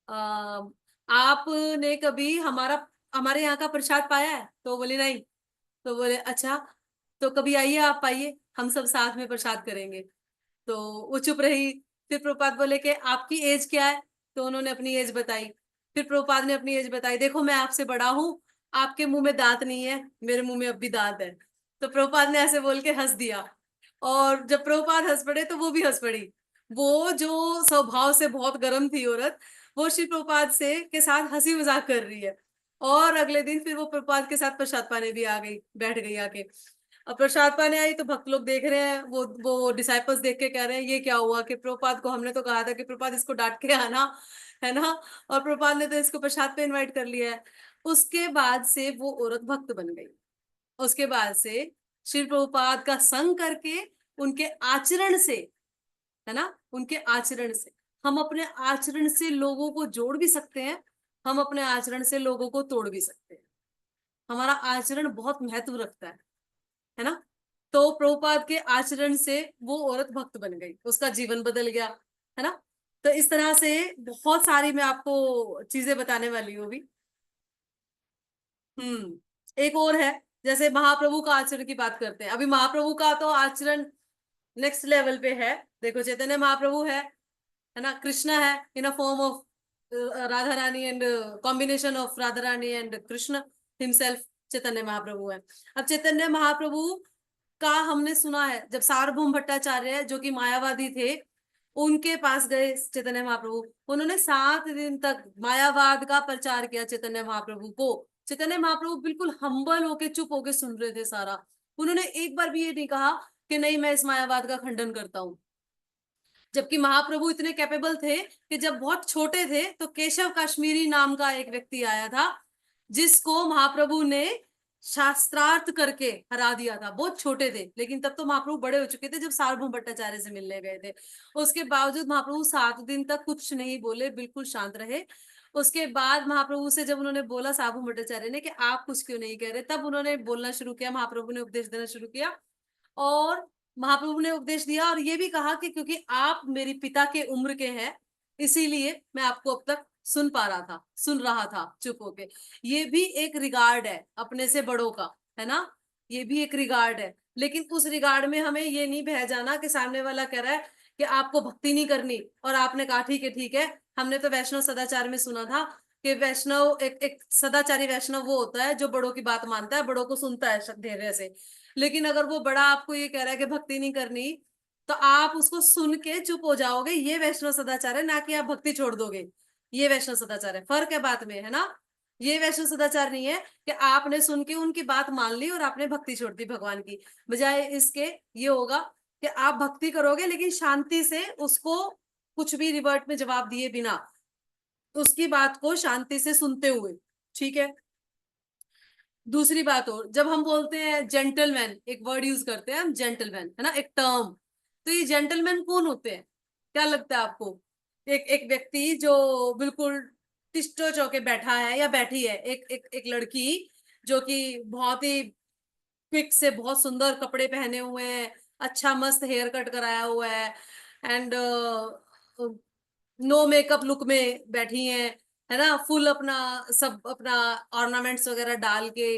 आ, आपने कभी हमारे यहाँ का प्रसाद पाया है? तो बोले नहीं। तो बोले अच्छा, तो कभी आइए, आप आइए, हम सब साथ में प्रसाद करेंगे। तो वो चुप रही। फिर प्रभुपाद बोले कि आपकी एज क्या है? तो उन्होंने अपनी एज बताई। फिर प्रभुपाद ने अपनी एज बताई, देखो मैं आपसे बड़ा हूं, आपके मुंह में दांत नहीं है, मेरे मुंह में अब भी दांत है। तो प्रभुपाद ने ऐसे बोल के हंस दिया, और जब प्रभुपाद हंस पड़े तो वो भी हंस पड़ी। वो जो स्वभाव से बहुत गर्म थी औरत, वो श्री प्रभुपाद से के साथ हंसी मजाक कर रही है। और अगले दिन फिर वो प्रभुपाद के साथ प्रसाद पाने भी आ गई, बैठ गई आके। अब प्रसाद पाने आई तो भक्त लोग देख रहे हैं, वो डिसाइपल्स देख के कह रहे हैं ये क्या हुआ, कि प्रभुपाद को हमने तो कहा था कि प्रभुपाद इसको डांट के आना, है ना, और प्रभुपाद ने तो इसको प्रसाद पे इनवाइट कर लिया है। उसके बाद से वो औरत भक्त बन गई। उसके बाद से श्री प्रभुपाद का संग करके, उनके आचरण से, है ना, उनके आचरण से, हम अपने आचरण से लोगों को जोड़ भी सकते हैं, हम अपने आचरण से लोगों को तोड़ भी सकते हैं। हमारा आचरण बहुत महत्व रखता है ना? तो प्रभुपाद के आचरण से वो औरत भक्त बन गई, उसका जीवन बदल गया, है ना? तो इस तरह से बहुत सारी मैं आपको चीजें बताने वाली हूँ अभी। एक और है, जैसे महाप्रभु का आचरण की बात करते हैं, अभी महाप्रभु का तो आचरण नेक्स्ट लेवल पे है। देखो चैतन्य महाप्रभु है ना, कृष्णा है in a form of Radha Rani, and combination of Radha Rani and Krishna himself, Chaitanya Mahaprabhu है। अब चैतन्य महाप्रभु का हमने सुना है, जब सार्वभौम भट्टाचार्य जो कि मायावादी थे, उनके पास गए चैतन्य महाप्रभु, उन्होंने 7 दिन तक मायावाद का प्रचार किया चैतन्य महाप्रभु को। चैतन्य महाप्रभु बिल्कुल हम्बल होके, चुप होके सुन रहे थे सारा, उन्होंने एक बार भी ये नहीं कहा कि नहीं मैं इस मायावाद का खंडन करता हूं। जबकि महाप्रभु इतने कैपेबल थे कि जब बहुत छोटे थे तो केशव काश्मीरी नाम का एक व्यक्ति आया था, जिसको महाप्रभु ने शास्त्रार्थ करके हरा दिया था। बहुत छोटे थे, लेकिन तब तो महाप्रभु बड़े हो चुके थे जब सार्वभौम भट्टाचार्य से मिलने गए थे। उसके बावजूद महाप्रभु 7 दिन तक कुछ नहीं बोले, बिल्कुल शांत रहे। उसके बाद महाप्रभु से जब उन्होंने बोला सार्वभौम भट्टाचार्य ने कि आप कुछ क्यों नहीं कह रहे, तब उन्होंने बोलना शुरू किया, महाप्रभु ने उपदेश देना शुरू किया। और महाप्रभु ने उपदेश दिया और ये भी कहा कि क्योंकि आप मेरी पिता के उम्र के हैं, इसीलिए मैं आपको अब तक सुन रहा था चुप होके। ये भी एक रिगार्ड है अपने से बड़ों का, है ना। ये भी एक रिगार्ड है, लेकिन उस रिगार्ड में हमें ये नहीं बह जाना कि सामने वाला कह रहा है कि आपको भक्ति नहीं करनी और आपने कहा ठीक है। हमने तो वैष्णव सदाचार में सुना था कि वैष्णव एक सदाचारी वैष्णव वो होता है जो बड़ों की बात मानता है, बड़ों को सुनता है धैर्य से। लेकिन अगर वो बड़ा आपको ये कह रहा है कि भक्ति नहीं करनी, तो आप उसको सुन के चुप हो जाओगे, ये वैष्णव सदाचार है, ना कि आप भक्ति छोड़ दोगे। ये वैष्णव सदाचार है, फर्क है बात में, है ना। ये वैष्णव सदाचार नहीं है कि आपने सुन के उनकी बात मान ली और आपने भक्ति छोड़ दी भगवान की। बजाय इसके ये होगा कि आप भक्ति करोगे लेकिन शांति से, उसको कुछ भी रिवर्ट में जवाब दिए बिना, उसकी बात को शांति से सुनते हुए, ठीक है। दूसरी बात, और जब हम बोलते हैं जेंटलमैन, एक वर्ड यूज करते हैं हम जेंटलमैन, है ना, एक टर्म। तो ये जेंटलमैन कौन होते हैं, क्या लगता है आपको? एक एक व्यक्ति जो बिल्कुल टिस्टो चौके बैठा है या बैठी है, एक लड़की जो कि बहुत ही क्विक से बहुत सुंदर कपड़े पहने हुए हैं, अच्छा मस्त हेयर कट कराया हुआ है, एंड नो मेकअप लुक में बैठी हैं, है ना, फुल अपना सब अपना ऑर्नामेंट्स वगैरह डाल के,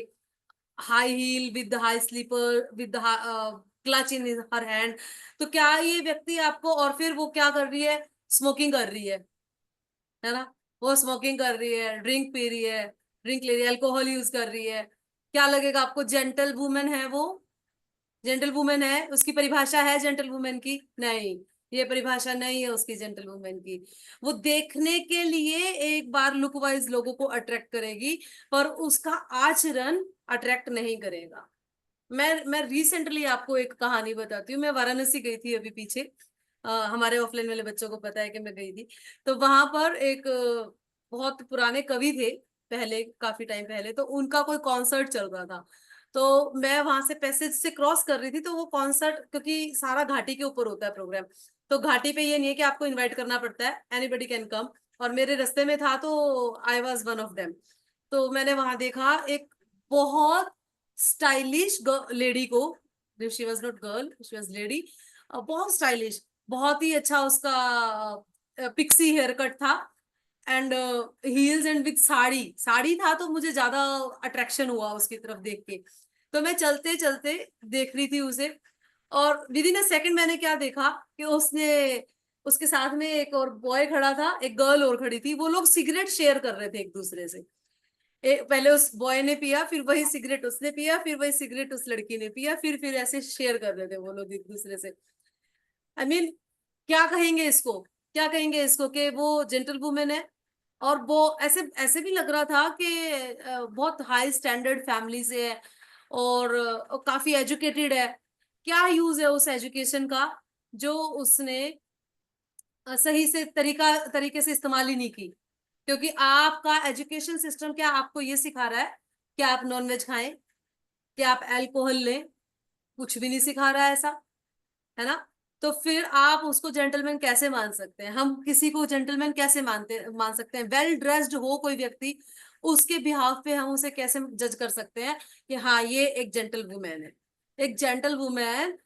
high heel with high slipper with clutch in her hand. तो क्या ये व्यक्ति आपको, और फिर वो क्या कर रही है, स्मोकिंग कर रही है ना, वो स्मोकिंग कर रही है, ड्रिंक पी रही है, ड्रिंक ले रही है, अल्कोहल यूज कर रही है, क्या लगेगा आपको? जेंटल वुमेन है वो? जेंटल वुमेन है? उसकी परिभाषा है जेंटल वुमेन की? नहीं, ये परिभाषा नहीं है उसकी जेंटल वुमेन की। वो देखने के लिए एक बार लुक वाइज लोगों को अट्रैक्ट करेगी, पर उसका आचरण अट्रैक्ट नहीं करेगा। मैं रिसेंटली आपको एक कहानी बताती हूँ। मैं वाराणसी गई थी अभी पीछे, हमारे ऑफलाइन वाले बच्चों को पता है कि मैं गई थी। तो वहां पर एक बहुत पुराने कवि थे, पहले काफी टाइम पहले, तो उनका कोई कॉन्सर्ट चल रहा था। तो मैं वहां से पैसेज से क्रॉस कर रही थी, तो वो कॉन्सर्ट, क्योंकि सारा घाटी के ऊपर होता है प्रोग्राम, तो घाटी पे ये नहीं है कि आपको इनवाइट करना पड़ता है, एनीबडी कैन कम। और मेरे रास्ते में था तो I was one of them. तो मैंने वहां देखा एक बहुत स्टाइलिश लेडी को, she was not girl, she was lady, बहुत स्टाइलिश, बहुत ही अच्छा उसका पिक्सी हेयर कट था, and heels and with sari, sari था, तो मुझे ज्यादा अट्रैक्शन हुआ उसकी तरफ देख के। तो मैं चलते चलते देख रही थी उसे, और विद इन अ सेकंड मैंने क्या देखा कि उसने, उसके साथ में एक और बॉय खड़ा था, एक गर्ल और खड़ी थी, वो लोग सिगरेट शेयर कर रहे थे एक दूसरे से। पहले उस बॉय ने पिया, फिर वही सिगरेट उसने पिया, फिर वही सिगरेट उस लड़की ने पिया, फिर ऐसे शेयर कर रहे थे वो लोग एक दूसरे से। आई मीन, क्या कहेंगे इसको, क्या कहेंगे इसको कि वो जेंटल वुमेन है? और वो ऐसे ऐसे भी लग रहा था कि बहुत हाई स्टैंडर्ड फैमिली से है, और काफी एजुकेटेड है। क्या यूज है उस एजुकेशन का जो उसने सही से तरीके से इस्तेमाल ही नहीं की? क्योंकि आपका एजुकेशन सिस्टम क्या आपको ये सिखा रहा है कि आप नॉनवेज खाएं, कि आप अल्कोहल लें? कुछ भी नहीं सिखा रहा है ऐसा, है ना। तो फिर आप उसको जेंटलमैन कैसे मान सकते हैं? हम किसी को जेंटलमैन कैसे मान सकते हैं? वेल ड्रेस्ड हो कोई व्यक्ति, उसके बिहाफ पे हम उसे कैसे जज कर सकते हैं कि हाँ ये एक जेंटल वुमेन है? एक जेंटल वुमेन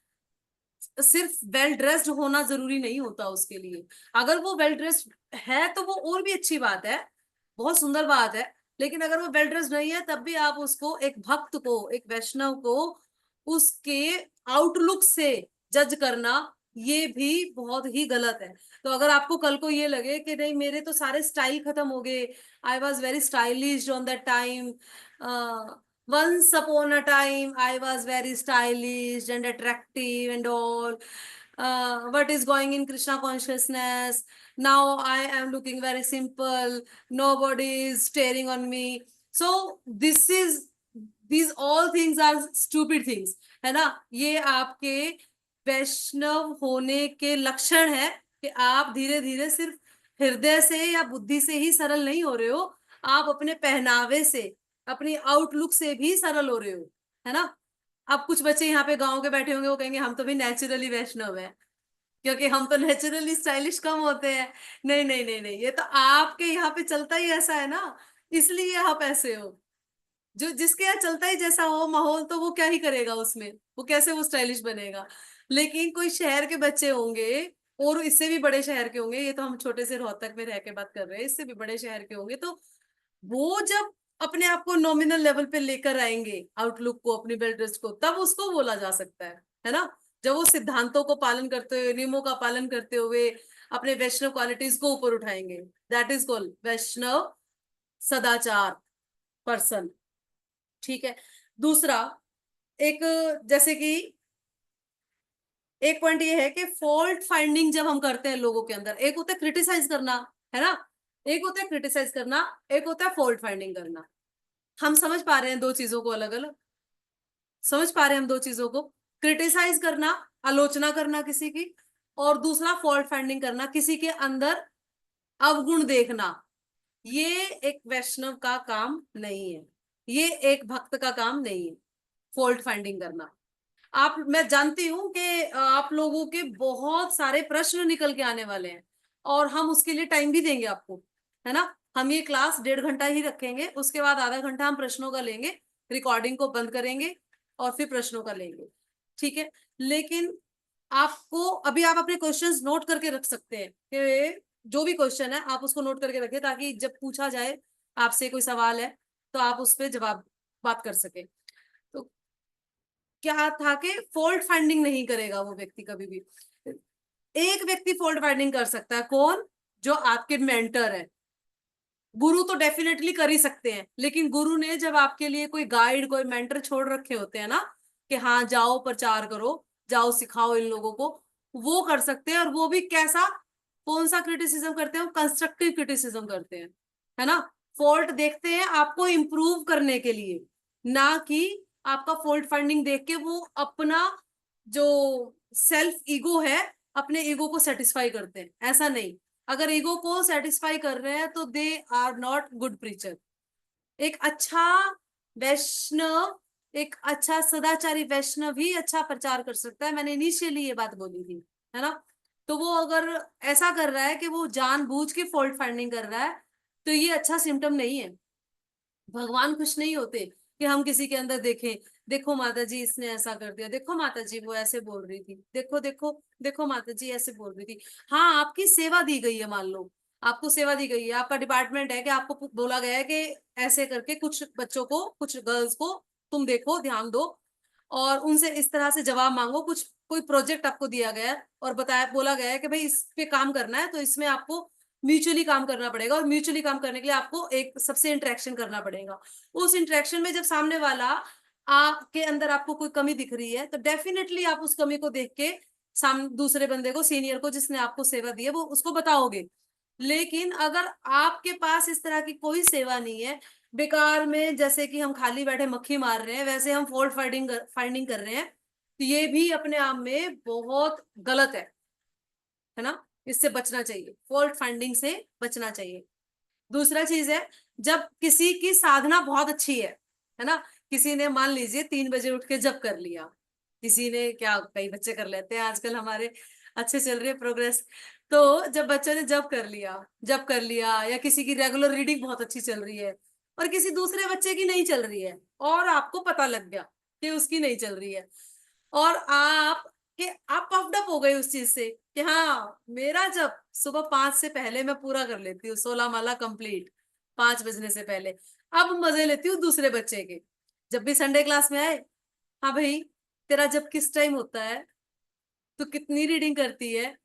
सिर्फ वेल ड्रेस्ड होना जरूरी नहीं होता उसके लिए। अगर वो वेल ड्रेस्ड है तो वो और भी अच्छी बात है, बहुत सुंदर बात है। लेकिन अगर वो वेल ड्रेस्ड नहीं है, तब भी आप उसको, एक भक्त को, एक वैष्णव को, उसके आउटलुक से जज करना, ये भी बहुत ही गलत है। तो अगर आपको कल को ये लगे कि नहीं मेरे तो सारे स्टाइल खत्म हो गए, I was very stylish on that time, once upon a time I was very stylish and attractive and all, what is going in Krishna consciousness, now I am looking very simple, nobody is staring on me. So this is these all things are stupid things, है ना। ये आपके वैष्णव होने के लक्षण है कि आप धीरे धीरे सिर्फ हृदय से या बुद्धि से ही सरल नहीं हो रहे हो, आप अपने पहनावे से, अपनी आउटलुक से भी सरल हो रहे हो, है ना। अब कुछ बच्चे यहाँ पे गांव के बैठे होंगे, वो कहेंगे हम तो भी नेचुरली वैष्णव है, क्योंकि हम तो नेचुरली स्टाइलिश कम होते हैं। नहीं नहीं नहीं नहीं, ये तो आपके यहाँ पे चलता ही ऐसा है ना, इसलिए आप ऐसे हो। जो जिसके यहाँ चलता ही जैसा हो माहौल, तो वो क्या ही करेगा उसमें, वो कैसे वो स्टाइलिश बनेगा। लेकिन कोई शहर के बच्चे होंगे, और इससे भी बड़े शहर के होंगे, ये तो हम छोटे से रोहतक में रह के बात कर रहे हैं, इससे भी बड़े शहर के होंगे, तो वो जब अपने आप को नॉमिनल लेवल पे लेकर आएंगे, आउटलुक को, अपनी वेल ड्रेस्ड को, तब उसको बोला जा सकता है ना। जब वो सिद्धांतों को पालन करते हुए, नियमों का पालन करते हुए अपने वैष्णव क्वालिटीज को ऊपर उठाएंगे, दैट इज कॉल्ड वैष्णव सदाचार पर्सन। ठीक है। दूसरा, एक, जैसे कि एक पॉइंट ये है कि फॉल्ट फाइंडिंग जब हम करते हैं लोगों के अंदर, एक होता है क्रिटिसाइज करना, है ना, एक होता है क्रिटिसाइज करना, एक होता है फॉल्ट फाइंडिंग करना। हम समझ पा रहे हैं दो चीजों को अलग अलग, समझ पा रहे हैं हम दो चीजों को। क्रिटिसाइज करना, आलोचना करना किसी की, और दूसरा फॉल्ट फाइंडिंग करना, किसी के अंदर अवगुण देखना। ये एक वैष्णव का काम नहीं है, ये एक भक्त का काम नहीं है, फॉल्ट फाइंडिंग करना। आप, मैं जानती हूं कि आप लोगों के बहुत सारे प्रश्न निकल के आने वाले हैं, और हम उसके लिए टाइम भी देंगे आपको, है ना। हम ये क्लास 1.5 घंटा ही रखेंगे, उसके बाद आधा घंटा हम प्रश्नों का लेंगे, रिकॉर्डिंग को बंद करेंगे और फिर प्रश्नों का लेंगे, ठीक है। लेकिन आपको अभी, आप अपने क्वेश्चंस नोट करके रख सकते हैं, कि जो भी क्वेश्चन है आप उसको नोट करके रखें, ताकि जब पूछा जाए आपसे कोई सवाल है, तो आप उस पर जवाब बात कर सके। तो क्या था कि फॉल्ट फाइंडिंग नहीं करेगा वो व्यक्ति कभी भी। एक व्यक्ति फॉल्ट फाइंडिंग कर सकता है, कौन? जो आपके मेंटर है। गुरु तो डेफिनेटली कर ही सकते हैं, लेकिन गुरु ने जब आपके लिए कोई गाइड, कोई मेंटर छोड़ रखे होते हैं ना, कि हाँ जाओ प्रचार करो, जाओ सिखाओ इन लोगों को, वो कर सकते हैं। और वो भी कैसा, कौन सा क्रिटिसिज्म करते हैं? कंस्ट्रक्टिव क्रिटिसिज्म करते हैं, है ना। फॉल्ट देखते हैं आपको इम्प्रूव करने के लिए, ना कि आपका फॉल्ट फाइंडिंग देख के वो अपना जो सेल्फ ईगो है, अपने ईगो को सेटिस्फाई करते हैं, ऐसा नहीं। अगर ईगो को सेटिस्फाई कर रहे हैं तो they are not good preacher. एक अच्छा वैष्णव, एक अच्छा सदाचारी वैष्णव ही अच्छा प्रचार कर सकता है, मैंने इनिशियली ये बात बोली थी, है ना। तो वो अगर ऐसा कर रहा है कि वो जानबूझ के फॉल्ट फाइंडिंग कर रहा है, तो ये अच्छा सिम्टम नहीं है। भगवान खुश नहीं होते कि हम किसी के अंदर देखें, देखो माता जी इसने ऐसा कर दिया, देखो माता जी वो ऐसे बोल रही थी, देखो देखो देखो माता जी ऐसे बोल रही थी। हाँ, आपकी सेवा दी गई है, मान लो आपको सेवा दी गई है, आपका डिपार्टमेंट है, कि आपको बोला गया है कि ऐसे करके कुछ बच्चों को, कुछ गर्ल्स को तुम देखो, ध्यान दो, और उनसे इस तरह से जवाब मांगो। कुछ कोई प्रोजेक्ट आपको दिया गया है और बताया, बोला गया है कि भाई इस पे काम करना है, तो इसमें आपको म्यूचुअली काम करना पड़ेगा, और म्यूचुअली काम करने के लिए आपको एक सबसे इंटरेक्शन करना पड़ेगा। उस इंटरेक्शन में जब सामने वाला आपके अंदर आपको कोई कमी दिख रही है, तो डेफिनेटली आप उस कमी को देख के दूसरे बंदे को, सीनियर को, जिसने आपको सेवा दी है, वो उसको बताओगे। लेकिन अगर आपके पास इस तरह की कोई सेवा नहीं है, बेकार में, जैसे कि हम खाली बैठे मक्खी मार रहे हैं, वैसे हम फॉल्ट फाइंडिंग कर रहे हैं, तो ये भी अपने आप में बहुत गलत है ना। इससे बचना चाहिए, फॉल्ट फाइंडिंग से बचना चाहिए। दूसरा चीज है, जब किसी की साधना बहुत अच्छी है ना, किसी ने मान लीजिए 3 बजे उठ के जप कर लिया, किसी ने, क्या कई बच्चे कर लेते हैं आजकल हमारे, अच्छे चल रही है प्रोग्रेस। तो जब बच्चे ने जप कर लिया, या किसी की रेगुलर रीडिंग बहुत अच्छी चल रही है, और किसी दूसरे बच्चे की नहीं चल रही है, और आपको पता लग गया कि उसकी नहीं चल रही है, और आप पफ्ड अप हो गए उस चीज से, कि हाँ मेरा जब सुबह 5 से पहले मैं पूरा कर लेती हूँ, 16 माला कंप्लीट 5 बजने से पहले, अब मजे लेती हूँ दूसरे बच्चे के। जब भी संडे क्लास में आए, हाँ भाई तेरा जब किस टाइम होता है, तू कितनी रीडिंग करती है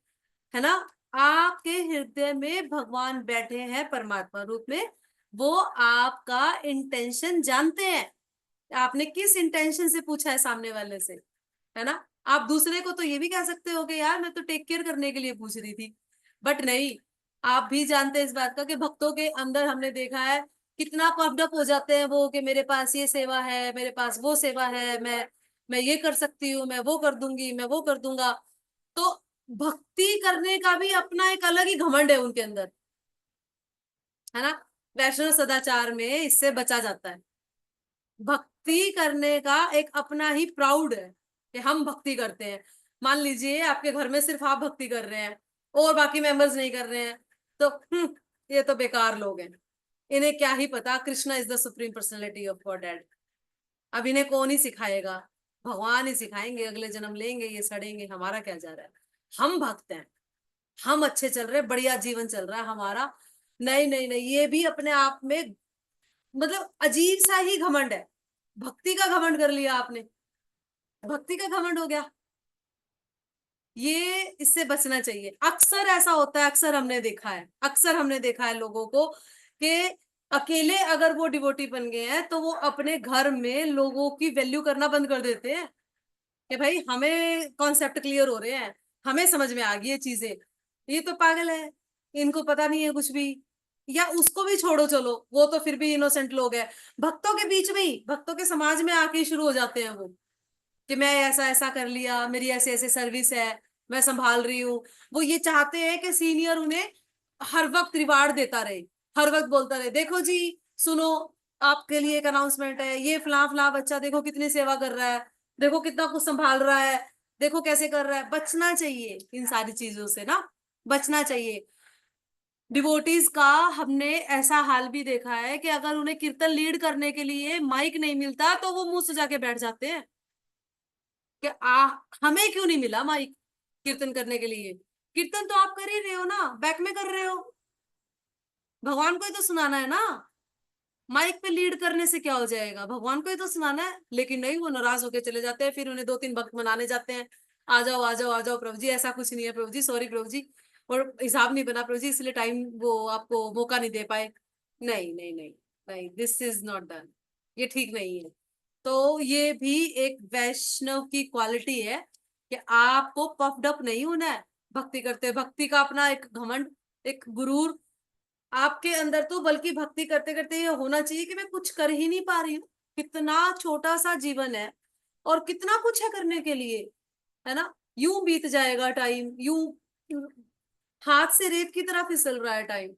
ना। आपके हृदय में भगवान बैठे हैं परमात्मा रूप में, वो आपका इंटेंशन जानते हैं, आपने किस इंटेंशन से पूछा है सामने वाले से, है ना। आप दूसरे को तो ये भी कह सकते हो कि यार मैं तो टेक केयर करने के लिए पूछ रही थी, बट नहीं, आप भी जानते हैं इस बात का कि भक्तों के अंदर हमने देखा है कितना पफ्ड अप हो जाते हैं वो कि मेरे पास ये सेवा है, मेरे पास वो सेवा है, मैं ये कर सकती हूँ, मैं वो कर दूंगी, मैं वो कर दूंगा। तो भक्ति करने का भी अपना एक अलग ही घमंड है उनके अंदर, है ना। वैष्णव सदाचार में इससे बचा जाता है। भक्ति करने का एक अपना ही प्राउड है कि हम भक्ति करते हैं। मान लीजिए आपके घर में सिर्फ आप भक्ति कर रहे हैं और बाकी मेंबर्स नहीं कर रहे हैं, तो ये तो बेकार लोग हैं, इन्हें क्या ही पता Krishna is the supreme personality of God dad. अब इन्हें कौन ही सिखाएगा, भगवान ही सिखाएंगे, अगले जन्म लेंगे ये सड़ेंगे, हमारा क्या जा रहा है। हम भक्त हैं, हम अच्छे चल रहे, बढ़िया जीवन चल रहा है हमारा। नहीं नहीं नहीं, ये भी अपने आप में मतलब अजीब सा ही घमंड है। भक्ति का घमंड कर लिया आपने, भक्ति का घमंड हो गया। ये इससे बचना चाहिए। अक्सर ऐसा होता है, अक्सर हमने देखा है, अक्सर हमने देखा है लोगों को कि अकेले अगर वो डिवोटी बन गए हैं तो वो अपने घर में लोगों की वैल्यू करना बंद कर देते हैं कि भाई हमें कॉन्सेप्ट क्लियर हो रहे हैं, हमें समझ में आ गई ये चीजें, ये तो पागल है, इनको पता नहीं है कुछ भी। या उसको भी छोड़ो, चलो वो तो फिर भी इनोसेंट लोग हैं, भक्तों के बीच में ही, भक्तों के समाज में आके ही शुरू हो जाते हैं वो कि मैं ऐसा ऐसा कर लिया, मेरी ऐसे ऐसे सर्विस है, मैं संभाल रही हूँ। वो ये चाहते हैं कि सीनियर उन्हें हर वक्त रिवार्ड देता रहे, हर वक्त बोलता रहे, देखो जी सुनो, आपके लिए एक अनाउंसमेंट है, ये फला फला बच्चा देखो कितनी सेवा कर रहा है, देखो कितना कुछ संभाल रहा है, देखो कैसे कर रहा है। बचना चाहिए इन सारी चीजों से ना, बचना चाहिए। डिवोटीज का हमने ऐसा हाल भी देखा है कि अगर उन्हें कीर्तन लीड करने के लिए माइक नहीं मिलता तो वो मुंह सजा के बैठ जाते हैं कि हमें क्यों नहीं मिला माइक कीर्तन करने के लिए। कीर्तन तो आप कर ही रहे हो ना, बैक में कर रहे हो, भगवान को ही तो सुनाना है ना। माइक पे लीड करने से क्या हो जाएगा, भगवान को ही तो सुनाना है। लेकिन नहीं, वो नाराज होके चले जाते हैं, फिर उन्हें दो तीन भक्त मनाने जाते हैं, आ जाओ आ जाओ आ जाओ प्रभु जी, ऐसा कुछ नहीं है प्रभु जी, सॉरी प्रभु जी, और हिसाब नहीं बना प्रभु जी इसलिए टाइम वो आपको मौका नहीं दे पाए। नहीं नहीं नहीं नहीं, दिस इज नॉट डन, ये ठीक नहीं है। तो ये भी एक वैष्णव की क्वालिटी है कि आपको पफ्ड अप नहीं होना है भक्ति करते, भक्ति का अपना एक घमंड, एक गुरूर आपके अंदर तो बल्कि भक्ति करते करते ये होना चाहिए कि मैं कुछ कर ही नहीं पा रही हूँ, कितना छोटा सा जीवन है और कितना कुछ है करने के लिए, है ना। यूं बीत जाएगा टाइम, यूं हाथ से रेत की तरह फिसल रहा है टाइम।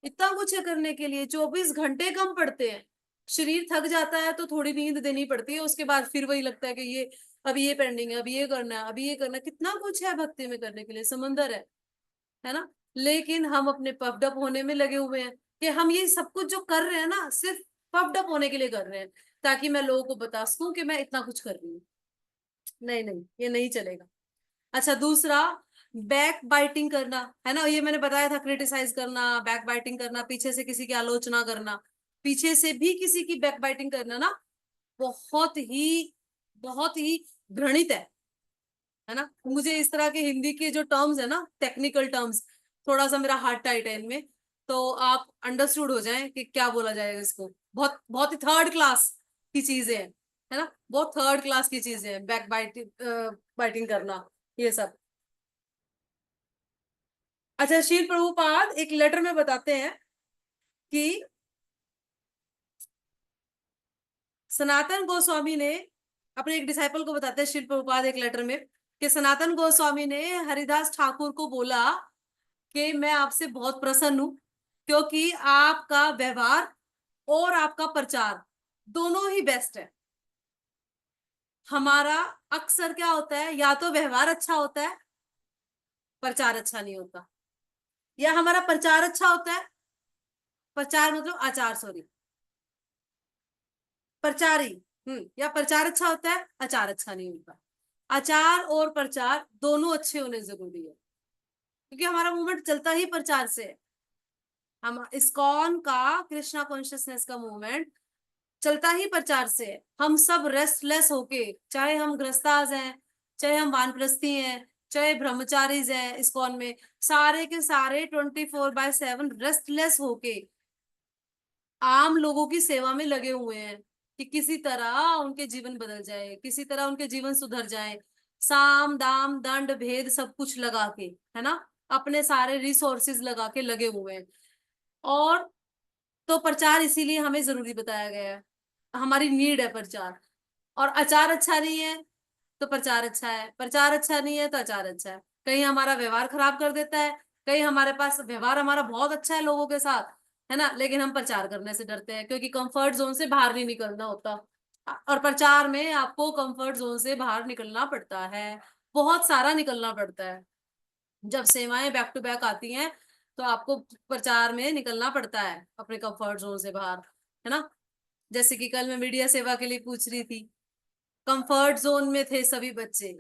इतना कुछ है करने के लिए, 24 घंटे कम पड़ते हैं। शरीर थक जाता है तो थोड़ी नींद देनी पड़ती है, उसके बाद फिर वही लगता है कि ये अभी ये पेंडिंग है, अभी ये करना है, अभी ये करना है। कितना कुछ है भक्ति में करने के लिए, समंदर है ना। लेकिन हम अपने पफ्ड अप होने में लगे हुए हैं कि हम ये सब कुछ जो कर रहे हैं ना सिर्फ पफ्ड अप होने के लिए कर रहे हैं, ताकि मैं लोगों को बता सकूं कि मैं इतना कुछ कर रही हूँ। नहीं नहीं, ये नहीं चलेगा। अच्छा, दूसरा, बैक बाइटिंग करना, है ना, ये मैंने बताया था, क्रिटिसाइज करना, बैक बाइटिंग करना, पीछे से किसी की आलोचना करना, पीछे से भी किसी की बैक बाइटिंग करना ना, बहुत ही घृणित है ना। मुझे इस तरह के हिंदी के जो टर्म्स है ना, टेक्निकल टर्म्स, थोड़ा सा मेरा हार्ट टाइट है इनमें, तो आप अंडरस्टूड हो जाएं कि क्या बोला जाएगा इसको। बहुत बहुत ही थर्ड क्लास की चीजें हैं, है ना, बहुत थर्ड क्लास की चीजें हैं बैक बाइटिंग, बाइटिंग करना, ये सब। अच्छा, श्रील प्रभुपाद एक लेटर में बताते हैं कि सनातन गोस्वामी ने अपने एक डिसाइपल को बताते हैं, श्रील प्रभुपाद एक लेटर में, कि सनातन गोस्वामी ने हरिदास ठाकुर को बोला कि मैं आपसे बहुत प्रसन्न हूं क्योंकि आपका व्यवहार और आपका प्रचार दोनों ही बेस्ट है। हमारा अक्सर क्या होता है, या तो व्यवहार अच्छा होता है, प्रचार अच्छा नहीं होता, या हमारा प्रचार अच्छा होता है, प्रचार मतलब आचार, सॉरी, प्रचार ही, या प्रचार अच्छा होता है, आचार अच्छा नहीं होता। आचार और प्रचार दोनों अच्छे होने जरूरी है, क्योंकि हमारा मूवमेंट चलता ही प्रचार से है। हम इस्कॉन का, कृष्णा कॉन्शियसनेस का मूवमेंट चलता ही प्रचार से है। हम सब रेस्टलेस होके, चाहे हम गृहस्थास हैं, चाहे हम वानप्रस्थी हैं, चाहे ब्रह्मचारीज हैं इस्कॉन में, सारे के सारे 24/7 रेस्टलेस होके आम लोगों की सेवा में लगे हुए हैं कि किसी तरह उनके जीवन बदल जाए, किसी तरह उनके जीवन सुधर जाए। साम दाम दंड भेद सब कुछ लगा के, है ना, अपने सारे रिसोर्सेज लगा के लगे हुए हैं। और तो प्रचार इसीलिए हमें जरूरी बताया गया है, हमारी नीड है प्रचार। और अचार अच्छा नहीं है तो प्रचार अच्छा है, प्रचार अच्छा नहीं है तो अचार अच्छा है। कहीं हमारा व्यवहार खराब कर देता है, कहीं हमारे पास व्यवहार हमारा बहुत अच्छा है लोगों के साथ, है ना, लेकिन हम प्रचार करने से डरते हैं क्योंकि कंफर्ट जोन से बाहर नहीं निकलना होता। और प्रचार में आपको कंफर्ट जोन से बाहर निकलना पड़ता है, बहुत सारा निकलना पड़ता है। जब सेवाएं बैक टू बैक आती हैं तो आपको प्रचार में निकलना पड़ता है अपने कंफर्ट जोन से बाहर, है ना। जैसे कि कल मैं मीडिया सेवा के लिए पूछ रही थी, कंफर्ट जोन में थे सभी बच्चे।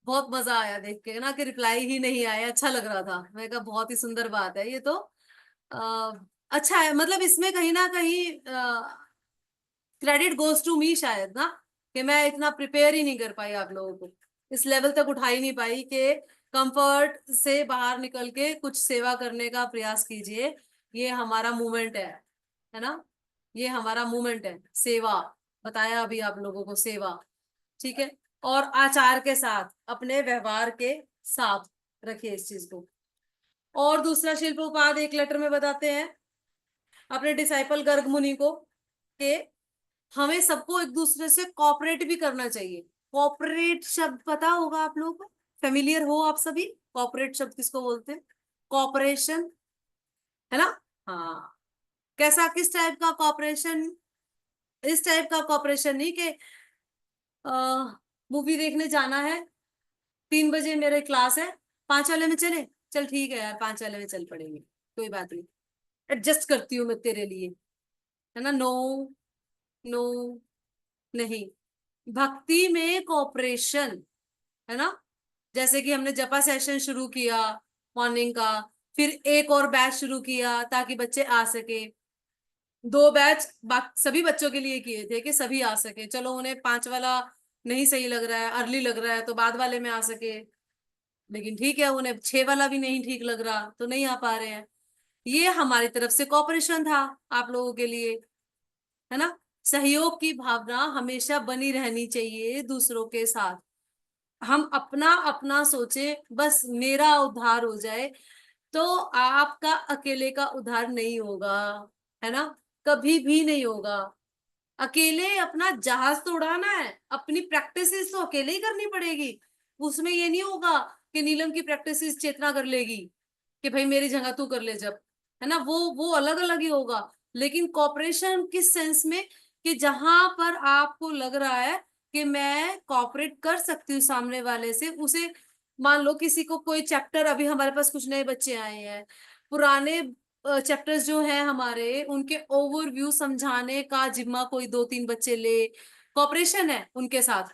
बहुत मजा आया देख के ना कि रिप्लाई ही नहीं आया, अच्छा लग रहा था। मैं कहा बहुत ही सुंदर बात है ये तो। आ, अच्छा है, मतलब इसमें कहीं ना कहीं क्रेडिट गोज टू मी शायद ना, कि मैं इतना प्रिपेयर ही नहीं कर पाई आप लोगों को, इस लेवल तक उठा ही नहीं पाई कि कंफर्ट से बाहर निकल के कुछ सेवा करने का प्रयास कीजिए। ये हमारा मूवमेंट है ना, ये हमारा मूवमेंट है सेवा। बताया अभी आप लोगों को सेवा, ठीक है। और आचार के साथ, अपने व्यवहार के साथ रखिए इस चीज को। और दूसरा शिल प्रभुपाद एक लेटर में बताते हैं अपने डिसाइपल गर्ग मुनि को कि हमें सबको एक दूसरे से कॉपरेट भी करना चाहिए। कॉपरेट शब्द पता होगा आप लोगों को, फेमिलियर हो आप सभी, कॉपरेट शब्द किसको बोलते हैं? कॉपरेशन, है ना। हाँ, कैसा, किस टाइप का कॉपरेशन? इस टाइप का कॉपरेशन नहीं कि मूवी देखने जाना है, 3 बजे मेरे क्लास है, 5 वाले में चले, चल ठीक है यार 5 वाले में चल पड़ेंगे, कोई बात नहीं, एडजस्ट करती हूँ मैं तेरे लिए, है ना। नो, नो, नहीं। भक्ति में कोऑपरेशन, है ना। जैसे कि हमने जपा सेशन शुरू किया मॉर्निंग का, फिर एक और बैच शुरू किया ताकि बच्चे आ सके। 2 बैच सभी बच्चों के लिए किए थे कि सभी आ सके, चलो उन्हें 5 वाला नहीं सही लग रहा है, अर्ली लग रहा है तो बाद वाले में आ सके, लेकिन ठीक है उन्हें 6 वाला भी नहीं ठीक लग रहा तो नहीं आ पा रहे हैं। ये हमारी तरफ से कॉपरेशन था आप लोगों के लिए, है ना। सहयोग की भावना हमेशा बनी रहनी चाहिए दूसरों के साथ। हम अपना अपना सोचे, बस मेरा उद्धार हो जाए, तो आपका अकेले का उद्धार नहीं होगा, है ना, कभी भी नहीं होगा। अकेले अपना जहाज तो उड़ाना है, अपनी प्रैक्टिसेस तो अकेले ही करनी पड़ेगी। उसमें ये नहीं होगा कि नीलम की प्रैक्टिसेस चेतना कर लेगी कि भाई मेरी जगह तू कर ले जब, है ना, वो अलग अलग ही होगा। लेकिन कॉपरेशन किस सेंस में, कि जहां पर आपको लग रहा है कि मैं कॉपरेट कर सकती हूँ सामने वाले से, उसे, मान लो किसी को कोई चैप्टर, अभी हमारे पास कुछ नए बच्चे आए हैं, पुराने चैप्टर्स जो है हमारे, उनके ओवरव्यू समझाने का जिम्मा कोई 2-3 बच्चे ले, कॉपरेशन है उनके साथ,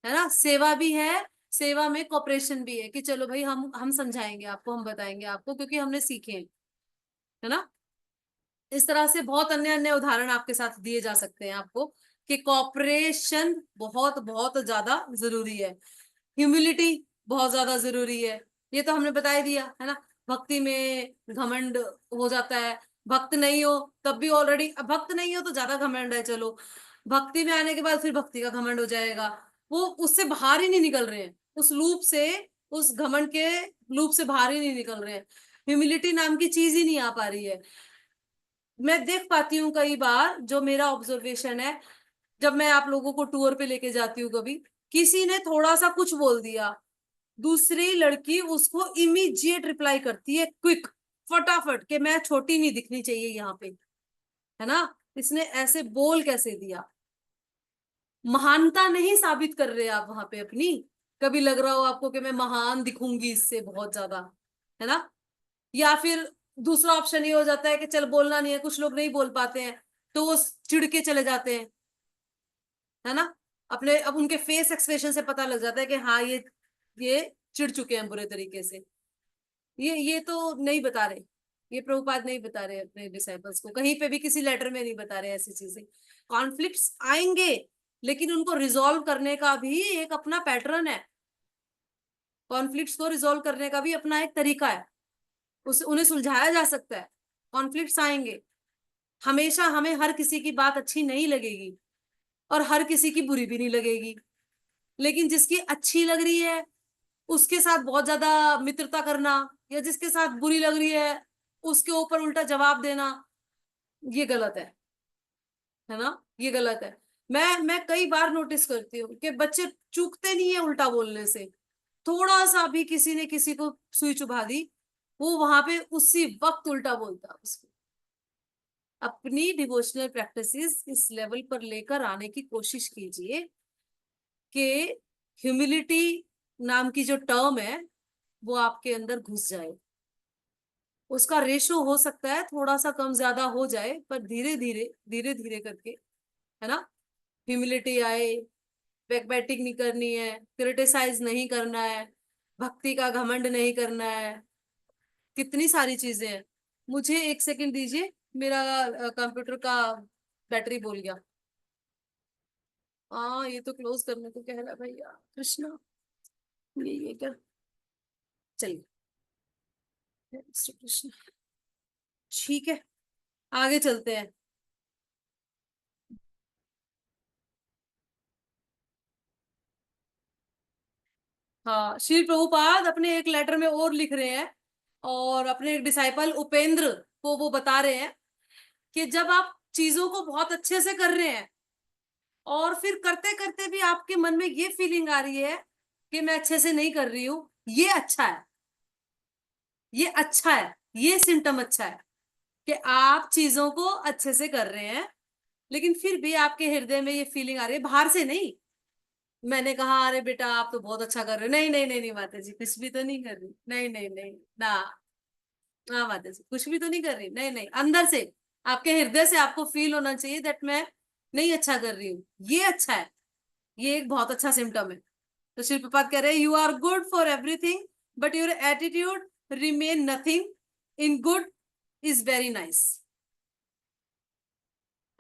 है ना, सेवा भी है। सेवा में कॉपरेशन भी है कि चलो भाई हम समझाएंगे आपको, हम बताएंगे आपको क्योंकि हमने सीखे हैं, है ना। इस तरह से बहुत अन्य अन्य उदाहरण आपके साथ दिए जा सकते हैं आपको कि कॉपरेशन बहुत बहुत ज्यादा जरूरी है। ह्यूमिलिटी बहुत ज्यादा जरूरी है, ये तो हमने बता ही दिया, है ना। भक्ति में घमंड हो जाता है, भक्त नहीं हो तब भी ऑलरेडी, भक्त नहीं हो तो ज्यादा घमंड है, चलो भक्ति में आने के बाद फिर भक्ति का घमंड हो जाएगा। वो उससे बाहर ही नहीं निकल रहे हैं, उस लूप से, उस घमंड के लूप से बाहर ही नहीं निकल रहे हैं। ह्यूमिलिटी नाम की चीज ही नहीं आ पा रही है। मैं देख पाती हूँ कई बार, जो मेरा ऑब्जर्वेशन है, जब मैं आप लोगों को टूर पे लेके जाती हूँ कभी, किसी ने थोड़ा सा कुछ बोल दिया, दूसरी लड़की उसको इमीडिएट रिप्लाई करती है, क्विक, फटाफट, कि मैं छोटी नहीं दिखनी चाहिए यहाँ पे, है ना, इसने ऐसे बोल कैसे दिया। महानता नहीं साबित कर रहे आप वहां पे अपनी, कभी लग रहा हो आपको कि मैं महान दिखूंगी इससे बहुत ज्यादा, है ना। या फिर दूसरा ऑप्शन ये हो जाता है कि चल बोलना नहीं है, कुछ लोग नहीं बोल पाते हैं तो वो चिढ़ के चले जाते हैं, है ना। अपने, अब उनके फेस एक्सप्रेशन से पता लग जाता है कि हाँ ये चिढ़ चुके हैं बुरे तरीके से। ये तो नहीं बता रहे, ये प्रभुपाद नहीं बता रहे अपने डिसाइपल्स को, कहीं पे भी किसी लेटर में नहीं बता रहे ऐसी चीजें। कॉन्फ्लिक्ट्स आएंगे, लेकिन उनको रिजॉल्व करने का भी एक अपना पैटर्न है, कॉन्फ्लिक्ट्स को रिजॉल्व करने का भी अपना एक तरीका है, उस उन्हें सुलझाया जा सकता है। कॉन्फ्लिक्ट्स आएंगे, हमेशा हमें हर किसी की बात अच्छी नहीं लगेगी और हर किसी की बुरी भी नहीं लगेगी, लेकिन जिसकी अच्छी लग रही है उसके साथ बहुत ज्यादा मित्रता करना, या जिसके साथ बुरी लग रही है उसके ऊपर उल्टा जवाब देना, ये गलत है ना, ये गलत है। मैं कई बार नोटिस करती हूँ कि बच्चे चूकते नहीं है उल्टा बोलने से। थोड़ा सा भी किसी ने किसी को सुई चुभा दी, वो वहां पे उसी वक्त उल्टा बोलता है उसको। अपनी डिवोशनल प्रैक्टिसेस इस लेवल पर लेकर आने की कोशिश कीजिए कि ह्यूमिलिटी नाम की जो टर्म है वो आपके अंदर घुस जाए। उसका रेशो हो सकता है थोड़ा सा कम ज्यादा हो जाए, पर धीरे धीरे करके, है ना, ह्यूमिलिटी आए। बैकबैटिंग नहीं करनी है, क्रिटिसाइज नहीं करना है, भक्ति का घमंड नहीं करना है, कितनी सारी चीजें हैं। मुझे एक सेकंड दीजिए, मेरा कंप्यूटर का बैटरी बोल गया। हाँ, ये तो क्लोज करने को कह रहा है भैया कृष्णा। ये क्या, चलिए, श्री कृष्ण। ठीक है, आगे चलते हैं। हाँ, श्री प्रभुपाद अपने एक लेटर में और लिख रहे हैं, और अपने एक डिसाइपल उपेंद्र को वो बता रहे हैं कि जब आप चीजों को बहुत अच्छे से कर रहे हैं और फिर करते करते भी आपके मन में ये फीलिंग आ रही है कि मैं अच्छे से नहीं कर रही हूं, ये अच्छा है, ये अच्छा है, ये सिम्टम अच्छा है कि आप चीजों को अच्छे से कर रहे हैं। लेकिन फिर भी आपके हृदय में ये फीलिंग आ रही है, बाहर से नहीं। मैंने कहा अरे बेटा आप तो बहुत अच्छा कर रहे हो, नहीं नहीं नहीं नहीं माता जी कुछ भी तो नहीं कर रही, नहीं नहीं नहीं ना, हाँ माता जी कुछ भी तो नहीं कर रही, नहीं नहीं, अंदर से, आपके हृदय से आपको फील होना चाहिए दैट मैं नहीं अच्छा कर रही हूँ, ये अच्छा है, ये एक बहुत अच्छा सिम्टम है। तो श्री प्रपात कह रहे हैं you are good for everything but your attitude remain nothing in good is very nice,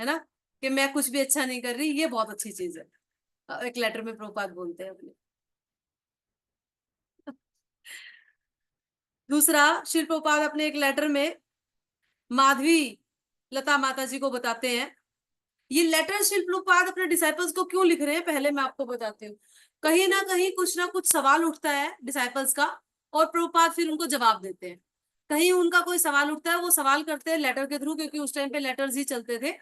है ना, कि मैं कुछ भी अच्छा नहीं कर रही, ये बहुत अच्छी चीज है। एक लेटर में प्रभुपाद बोलते हैं अपने। दूसरा, श्री प्रभुपाद अपने एक लेटर में माधवी लता माता जी को बताते हैं। ये लेटर श्री प्रभुपाद अपने डिसाइपल्स को क्यों लिख रहे हैं, पहले मैं आपको बताती हूँ। कहीं ना कुछ सवाल उठता है डिसाइपल्स का, और प्रभुपाद फिर उनको जवाब देते हैं। कहीं उनका कोई सवाल उठता है, वो सवाल करते हैं लेटर के थ्रू, क्योंकि उस टाइम पे लेटर्स ही चलते थे।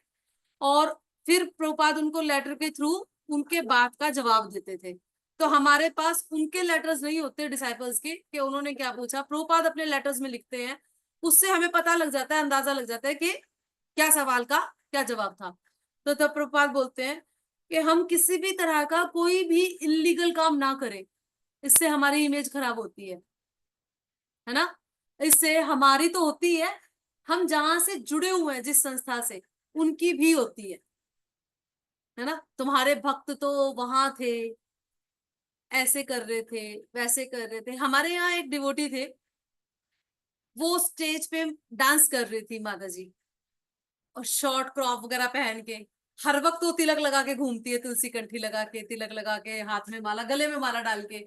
और फिर प्रभुपाद उनको लेटर के थ्रू उनके बात का जवाब देते थे। तो हमारे पास उनके लेटर्स नहीं होते डिसाइपल्स के कि उन्होंने क्या पूछा, प्रभुपाद अपने लेटर्स में लिखते हैं। उससे हमें पता लग जाता है, अंदाजा लग जाता है कि क्या सवाल का क्या जवाब था। तो तब प्रभुपाद बोलते हैं कि हम किसी भी तरह का कोई भी इलीगल काम ना करें, इससे हमारी इमेज खराब होती है ना। इससे हमारी तो होती है, हम जहां से जुड़े हुए हैं जिस संस्था से, उनकी भी होती है ना। तुम्हारे भक्त तो वहां थे, ऐसे कर रहे थे, वैसे कर रहे थे। हमारे यहाँ एक डिवोटी थे, वो स्टेज पे डांस कर रही थी माता जी, और शॉर्ट क्रॉप वगैरह पहन के। हर वक्त वो तिलक लगा के घूमती है, तुलसी कंठी लगा के, तिलक लगा के, हाथ में माला, गले में माला डाल के,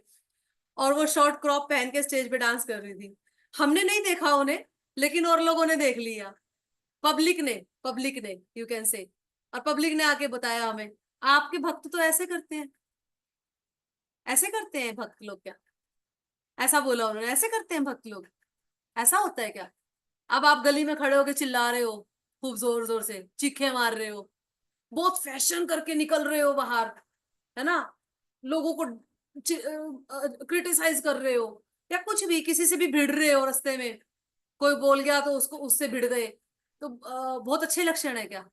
और वो शॉर्ट क्रॉप पहन के स्टेज पे डांस कर रही थी। हमने नहीं देखा उन्हें, लेकिन और लोगों ने देख लिया। पब्लिक ने यू कैन से, और पब्लिक ने आके बताया हमें, आपके भक्त तो ऐसे करते हैं, ऐसे करते हैं भक्त लोग क्या, ऐसा बोला उन्होंने, ऐसे करते हैं भक्त लोग, ऐसा होता है क्या। अब आप गली में खड़े होके चिल्ला रहे हो, खूब जोर जोर से चीखे मार रहे हो, बहुत फैशन करके निकल रहे हो बाहर, है ना, लोगों को क्रिटिसाइज कर रहे हो, या कुछ भी, किसी से भी भिड़ रहे हो, रास्ते में कोई बोल गया तो उसको उससे भिड़ गए, तो बहुत अच्छे लक्षण है क्या,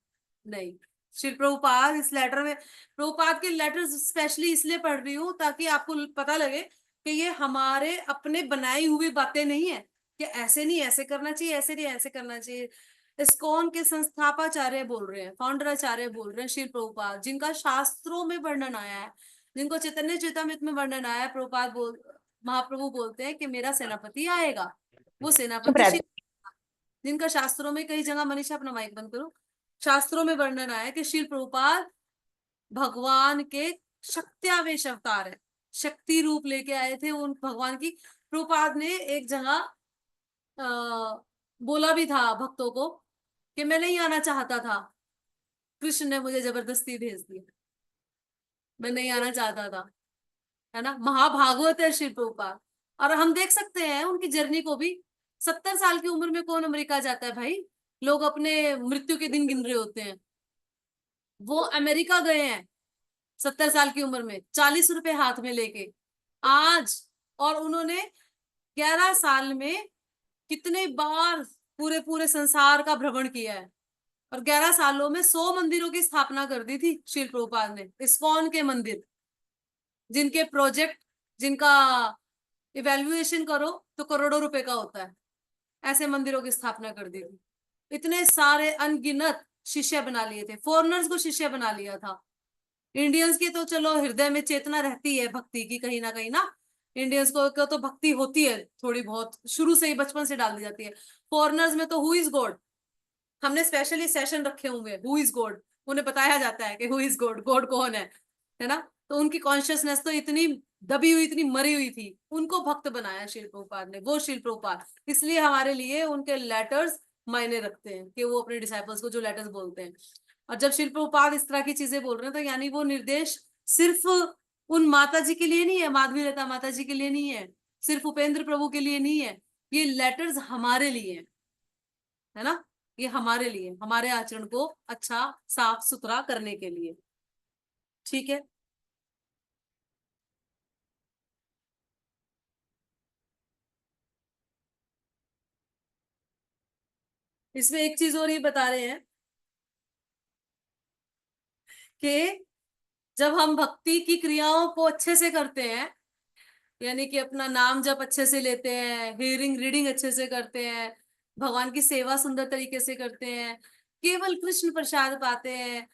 नहीं। श्री प्रभुपाद इस लेटर में, प्रभुपाद के लेटर्स स्पेशली इसलिए पढ़ रही हूँ ताकि आपको पता लगे कि ये हमारे अपने बनाई हुई बातें नहीं है, कि ऐसे नहीं ऐसे करना चाहिए, ऐसे नहीं ऐसे करना चाहिए। इस्कॉन के संस्थापाचार्य बोल रहे हैं, फाउंडराचार्य बोल रहे हैं श्री प्रभुपाद, जिनका शास्त्रों में वर्णन आया है, जिनको चैतन्य चेतामृत में वर्णन आया है। प्रभुपाद महाप्रभु बोलते हैं कि मेरा सेनापति आएगा, वो चुप सेनापति रहते। जिनका शास्त्रों में, कई जगह, मनीषा अपना माइक बंद करो, शास्त्रों में वर्णन आया है कि श्री प्रभुपाद भगवान के शक्त्यावेश अवतार है, शक्ति रूप लेके आए थे उन भगवान की। प्रभुपाद ने एक जगह बोला भी था भक्तों को कि मैं नहीं आना चाहता था, कृष्ण ने मुझे जबरदस्ती भेज दिया, मैं नहीं आना चाहता था, है ना। महाभागवत है श्री प्रभुपाद। और हम देख सकते हैं उनकी जर्नी को भी। 70 साल की उम्र में कौन अमेरिका जाता है भाई, लोग अपने मृत्यु के दिन गिन रहे होते हैं। वो अमेरिका गए हैं 70 साल की उम्र में, 40 रुपए हाथ में लेके आज। और उन्होंने 11 साल में कितने बार पूरे पूरे संसार का भ्रमण किया है। और 11 सालों में 100 मंदिरों की स्थापना कर दी थी श्रील प्रभुपाद ने। इस्कॉन के मंदिर, जिनके प्रोजेक्ट, जिनका इवेल्युएशन करो तो करोड़ों रुपए का होता है, ऐसे मंदिरों की स्थापना कर दी थी। इतने सारे अनगिनत शिष्य बना लिए थे, फॉरेनर्स को शिष्य बना लिया था। इंडियंस की तो चलो हृदय में चेतना रहती है भक्ति की, कहीं ना कहीं ना। इंडियंस को तो भक्ति होती है थोड़ी बहुत, शुरू से ही बचपन से डाल दी जाती है। फॉरेनर्स में तो हु इज गॉड, हमने स्पेशली सेशन रखे होंगे हु इज गॉड, उन्हें बताया जाता है कि हु इज गॉड, गॉड कौन है ना। तो उनकी कॉन्शियसनेस तो इतनी दबी हुई, इतनी मरी हुई थी, उनको भक्त बनाया शिल प्रभुपाद ने, वो शिल प्रभुपाद। इसलिए हमारे लिए उनके लेटर्स मायने रखते हैं, कि वो अपने डिसाइपल्स को जो लेटर्स बोलते हैं। और जब शिल प्रभुपाद इस तरह की चीजें बोल रहे हैं, तो यानी वो निर्देश सिर्फ उन माता जी के लिए नहीं है, माधवी लता माता जी के लिए नहीं है, सिर्फ उपेंद्र प्रभु के लिए नहीं है, ये लेटर्स हमारे लिए हैं, है ना। ये हमारे लिए, हमारे आचरण को अच्छा साफ सुथरा करने के लिए। ठीक है। इसमें एक चीज और ये बता रहे हैं कि जब हम भक्ति की क्रियाओं को अच्छे से करते हैं, यानी कि अपना नाम जप अच्छे से लेते हैं, हियरिंग रीडिंग अच्छे से करते हैं, भगवान की सेवा सुंदर तरीके से करते हैं, केवल कृष्ण प्रसाद पाते हैं,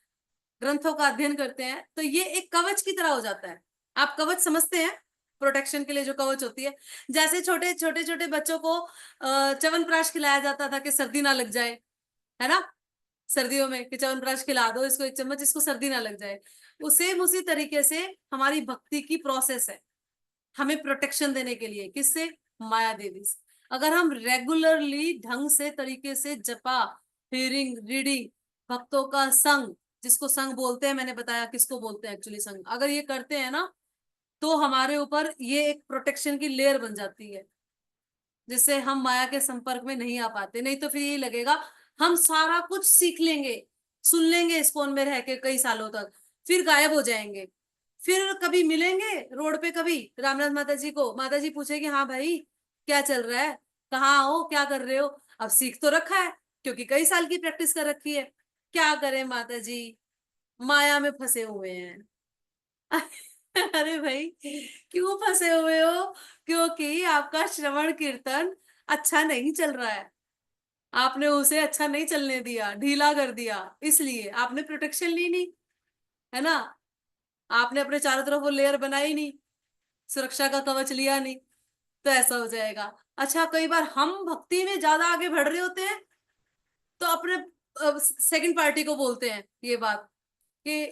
ग्रंथों का अध्ययन करते हैं, तो ये एक कवच की तरह हो जाता है। आप कवच समझते हैं, प्रोटेक्शन के लिए जो कवच होती है। जैसे छोटे छोटे छोटे बच्चों को च्यवनप्राश खिलाया जाता था कि सर्दी ना लग जाए, है ना। सर्दियों में कि च्यवनप्राश खिला दो इसको 1 चम्मच, इसको सर्दी ना लग जाए। सेम उसी तरीके से हमारी भक्ति की प्रोसेस है, हमें प्रोटेक्शन देने के लिए। किससे? माया देवी से। अगर हम रेगुलरली ढंग से तरीके से जपा, हियरिंग रीडिंग, भक्तों का संग, जिसको संग बोलते हैं, मैंने बताया किसको बोलते हैं एक्चुअली संग, अगर ये करते हैं ना, तो हमारे ऊपर ये एक प्रोटेक्शन की लेयर बन जाती है, जिससे हम माया के संपर्क में नहीं आ पाते। नहीं तो फिर ये लगेगा हम सारा कुछ सीख लेंगे, सुन लेंगे इस फोन में रह के कई सालों तक, फिर गायब हो जाएंगे। फिर कभी मिलेंगे रोड पे, कभी रामनाथ माता जी को, माता जी पूछेगी हाँ भाई क्या चल रहा है, कहाँ हो, क्या कर रहे हो। अब सीख तो रखा है, क्योंकि कई साल की प्रैक्टिस कर रखी है। क्या करें माता जी, माया में फंसे हुए हैं। अरे भाई क्यों फंसे हुए हो? क्योंकि आपका श्रवण कीर्तन अच्छा नहीं चल रहा है, आपने उसे अच्छा नहीं चलने दिया, ढीला कर दिया, इसलिए आपने प्रोटेक्शन ली नहीं, है ना। आपने अपने चारों तरफ वो लेयर बनाई नहीं, सुरक्षा का कवच लिया नहीं, तो ऐसा हो जाएगा। अच्छा, कई बार हम भक्ति में ज्यादा आगे बढ़ रहे होते हैं, तो अपने सेकंड पार्टी को बोलते हैं ये बात कि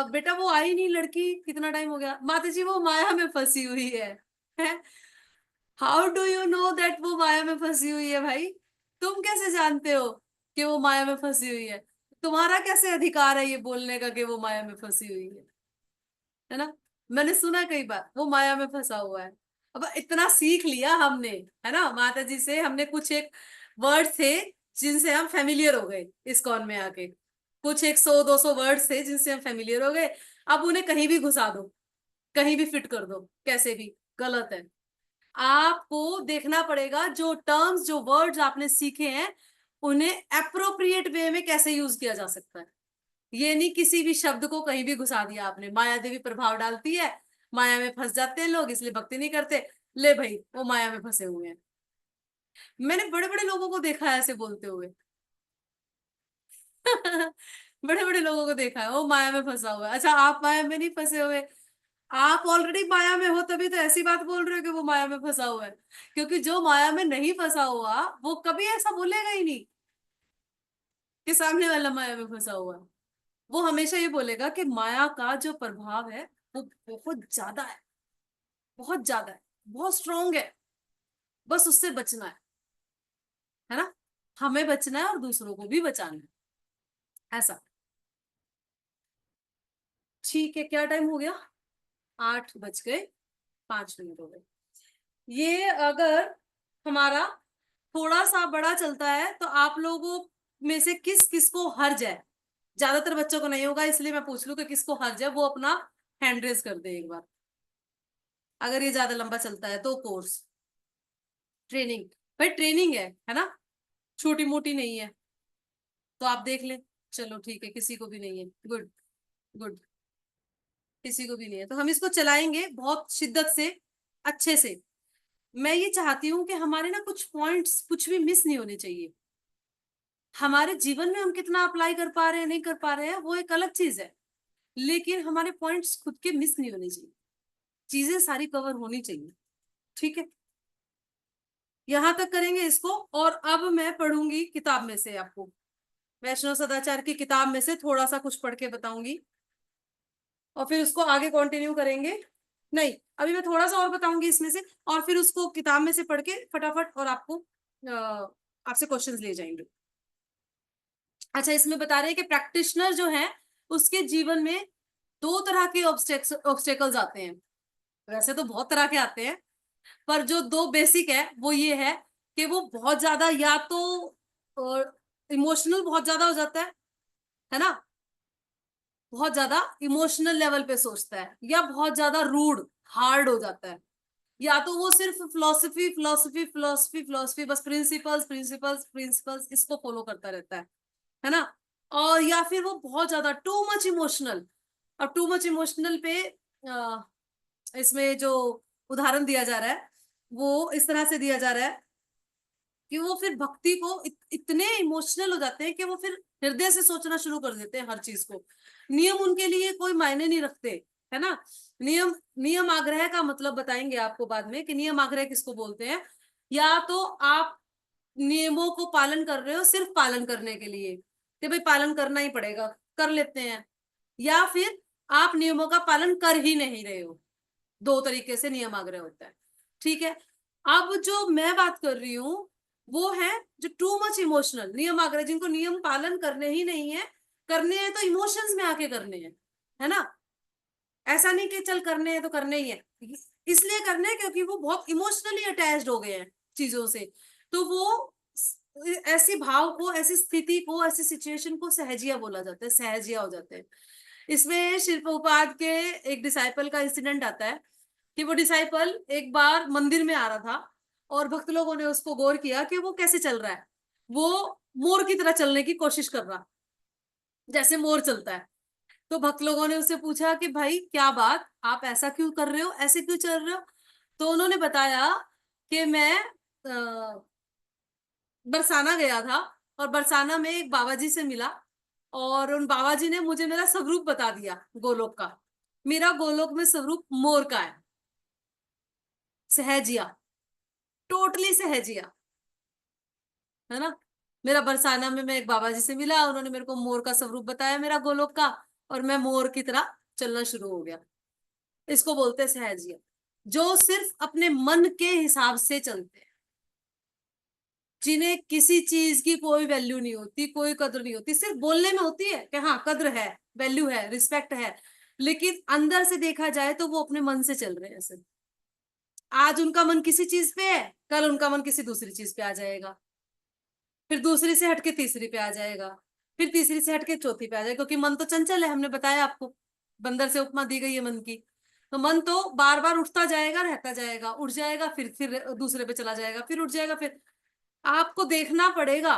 बेटा वो आई नहीं लड़की, कितना टाइम हो गया, माता जी वो माया में फंसी हुई है। How do you know that वो माया में फंसी हुई है भाई? तुम कैसे जानते हो कि वो माया में फंसी हुई है? तुम्हारा कैसे अधिकार है ये बोलने का कि वो माया में फंसी हुई है ना। मैंने सुना कई बार वो माया में फंसा हुआ है। अब इतना सीख लिया हमने, है ना, माता जी से हमने कुछ एक वर्ड थे जिनसे हम फेमिलियर हो गए इस्कॉन में आके, कुछ 100-200 वर्ड थे जिनसे हम फेमिलियर हो गए। अब उन्हें कहीं भी घुसा दो, कहीं भी फिट कर दो, कैसे भी गलत है। आपको देखना पड़ेगा जो टर्म्स, जो वर्ड्स आपने सीखे हैं, उन्हें अप्रोप्रिएट वे में कैसे यूज किया जा सकता है। ये नहीं किसी भी शब्द को कहीं भी घुसा दिया आपने। माया देवी प्रभाव डालती है, माया में फंस जाते हैं लोग, इसलिए भक्ति नहीं करते। ले भाई वो माया में फंसे हुए हैं। मैंने बड़े बड़े लोगों को देखा है ऐसे बोलते हुए। बड़े बड़े लोगों को देखा है वो माया में फंसा हुआ है। अच्छा, आप माया में नहीं फंसे हुए, आप ऑलरेडी माया में हो, तभी तो ऐसी बात बोल रहे हो कि वो माया में फंसा हुआ है। क्योंकि जो माया में नहीं फंसा हुआ वो कभी ऐसा बोलेगा ही नहीं कि सामने वाला माया में फंसा हुआ है। वो हमेशा ये बोलेगा कि माया का जो प्रभाव है वो बहुत ज्यादा है, बहुत ज्यादा है, बहुत स्ट्रोंग है, बस उससे बचना है ना। हमें बचना है और दूसरों को भी बचाना है, ऐसा। ठीक है, क्या टाइम हो गया? 8 बज गए 5 मिनट हो गए। ये अगर हमारा थोड़ा सा बड़ा चलता है तो आप लोगों में से किस किस को हर्ज है? ज्यादातर बच्चों को नहीं होगा, इसलिए मैं पूछ लूं कि किसको हर्ज है, वो अपना हैंड रेज कर दे एक बार। अगर ये ज्यादा लंबा चलता है तो कोर्स, ट्रेनिंग, भाई ट्रेनिंग है ना, छोटी मोटी नहीं है, तो आप देख लें। चलो ठीक है, किसी को भी नहीं है, गुड गुड, किसी को भी नहीं है, तो हम इसको चलाएंगे बहुत शिद्दत से, अच्छे से। मैं ये चाहती हूं कि हमारे ना कुछ पॉइंट्स कुछ भी मिस नहीं होने चाहिए। हमारे जीवन में हम कितना अप्लाई कर पा रहे हैं नहीं कर पा रहे हैं वो एक अलग चीज है, लेकिन हमारे पॉइंट्स खुद के मिस नहीं होने चाहिए, चीजें सारी कवर होनी चाहिए। ठीक है, यहां तक करेंगे इसको। और अब मैं पढ़ूंगी किताब में से आपको, वैष्णव सदाचार की किताब में से थोड़ा सा कुछ पढ़ के बताऊंगी, और फिर उसको आगे कंटिन्यू करेंगे। नहीं, अभी मैं थोड़ा सा और बताऊंगी इसमें से, और फिर उसको किताब में से पढ़ के फटाफट और आपको आपसे क्वेश्चंस ले जाएंगे। अच्छा, इसमें बता रहे हैं कि प्रैक्टिशनर जो है उसके जीवन में दो तरह के ऑब्स्टेकल्स आते हैं। वैसे तो बहुत तरह के आते हैं, पर जो दो बेसिक है वो ये है कि वो बहुत ज्यादा, या तो इमोशनल बहुत ज्यादा हो जाता है ना, बहुत ज्यादा इमोशनल लेवल पे सोचता है, या बहुत ज्यादा रूड हार्ड हो जाता है, या तो वो सिर्फ फिलोसफी फिलोसफी फिलोसफी फिलोसफी, बस प्रिंसिपल्स प्रिंसिपल्स प्रिंसिपल्स इसको फॉलो करता रहता है ना, और या फिर वो बहुत ज्यादा टू मच इमोशनल। और टू मच इमोशनल पे इसमें जो उदाहरण दिया जा रहा है वो इस तरह से दिया जा रहा है कि वो फिर भक्ति को इतने इमोशनल हो जाते हैं कि वो फिर हृदय से सोचना शुरू कर देते हैं हर चीज को। नियम उनके लिए कोई मायने नहीं रखते, है ना। नियम, नियम आग्रह का मतलब बताएंगे आपको बाद में कि नियम आग्रह किसको बोलते हैं। या तो आप नियमों को पालन कर रहे हो सिर्फ पालन करने के लिए, कि भाई पालन करना ही पड़ेगा, कर लेते हैं, या फिर आप नियमों का पालन कर ही नहीं रहे हो। दो तरीके से नियम आग्रह होता है। ठीक है, अब जो मैं बात कर रही हूं वो है जो टू मच इमोशनल नियम आग्रह, जिनको नियम पालन करने ही नहीं है, करने हैं तो इमोशंस में आके करने हैं, है ना। ऐसा नहीं कि चल करने हैं तो करने ही है, इसलिए करने हैं क्योंकि वो बहुत इमोशनली अटैच्ड हो गए हैं चीजों से। तो वो ऐसी भाव को, ऐसी स्थिति को, ऐसी सिचुएशन को सहजिया बोला जाता है, सहजिया हो जाते हैं। इसमें शिल प्रभुपाद के एक डिसाइपल का इंसिडेंट आता है कि वो डिसाइपल एक बार मंदिर में आ रहा था, और भक्त लोगों ने उसको गौर किया कि वो कैसे चल रहा है। वो मोर की तरह चलने की कोशिश कर रहा, जैसे मोर चलता है। तो भक्त लोगों ने उससे पूछा कि भाई क्या बात, आप ऐसा क्यों कर रहे हो, ऐसे क्यों चल रहे हो। तो उन्होंने बताया कि मैं बरसाना गया था, और बरसाना में एक बाबा जी से मिला, और उन बाबा जी ने मुझे मेरा स्वरूप बता दिया गोलोक का। मेरा गोलोक में स्वरूप मोर का है, सहजिया, टोटली सहजिया, है ना। मेरा बरसाना में मैं एक बाबा जी से मिला, उन्होंने मेरे को मोर का स्वरूप बताया मेरा गोलोक का, और मैं मोर की तरह चलना शुरू हो गया। इसको बोलते हैं सहजिया, जो सिर्फ अपने मन के हिसाब से चलते हैं, जिन्हें किसी चीज की कोई वैल्यू नहीं होती, कोई कद्र नहीं होती, सिर्फ बोलने में होती है कि हाँ कद्र है, वैल्यू है, रिस्पेक्ट है, लेकिन अंदर से देखा जाए तो वो अपने मन से चल रहे हैं सिर्फ। आज उनका मन किसी चीज पे है, कल उनका मन किसी दूसरी चीज पे आ जाएगा, फिर दूसरी से हटके तीसरी पे आ जाएगा, फिर तीसरी से हटके चौथी पे आ जाएगा, क्योंकि मन तो चंचल है, हमने बताया आपको, बंदर से उपमा दी गई है मन की। तो मन तो बार बार उठता जाएगा, रहता जाएगा, उठ जाएगा, फिर दूसरे पे चला जाएगा, फिर उठ जाएगा, फिर आपको देखना पड़ेगा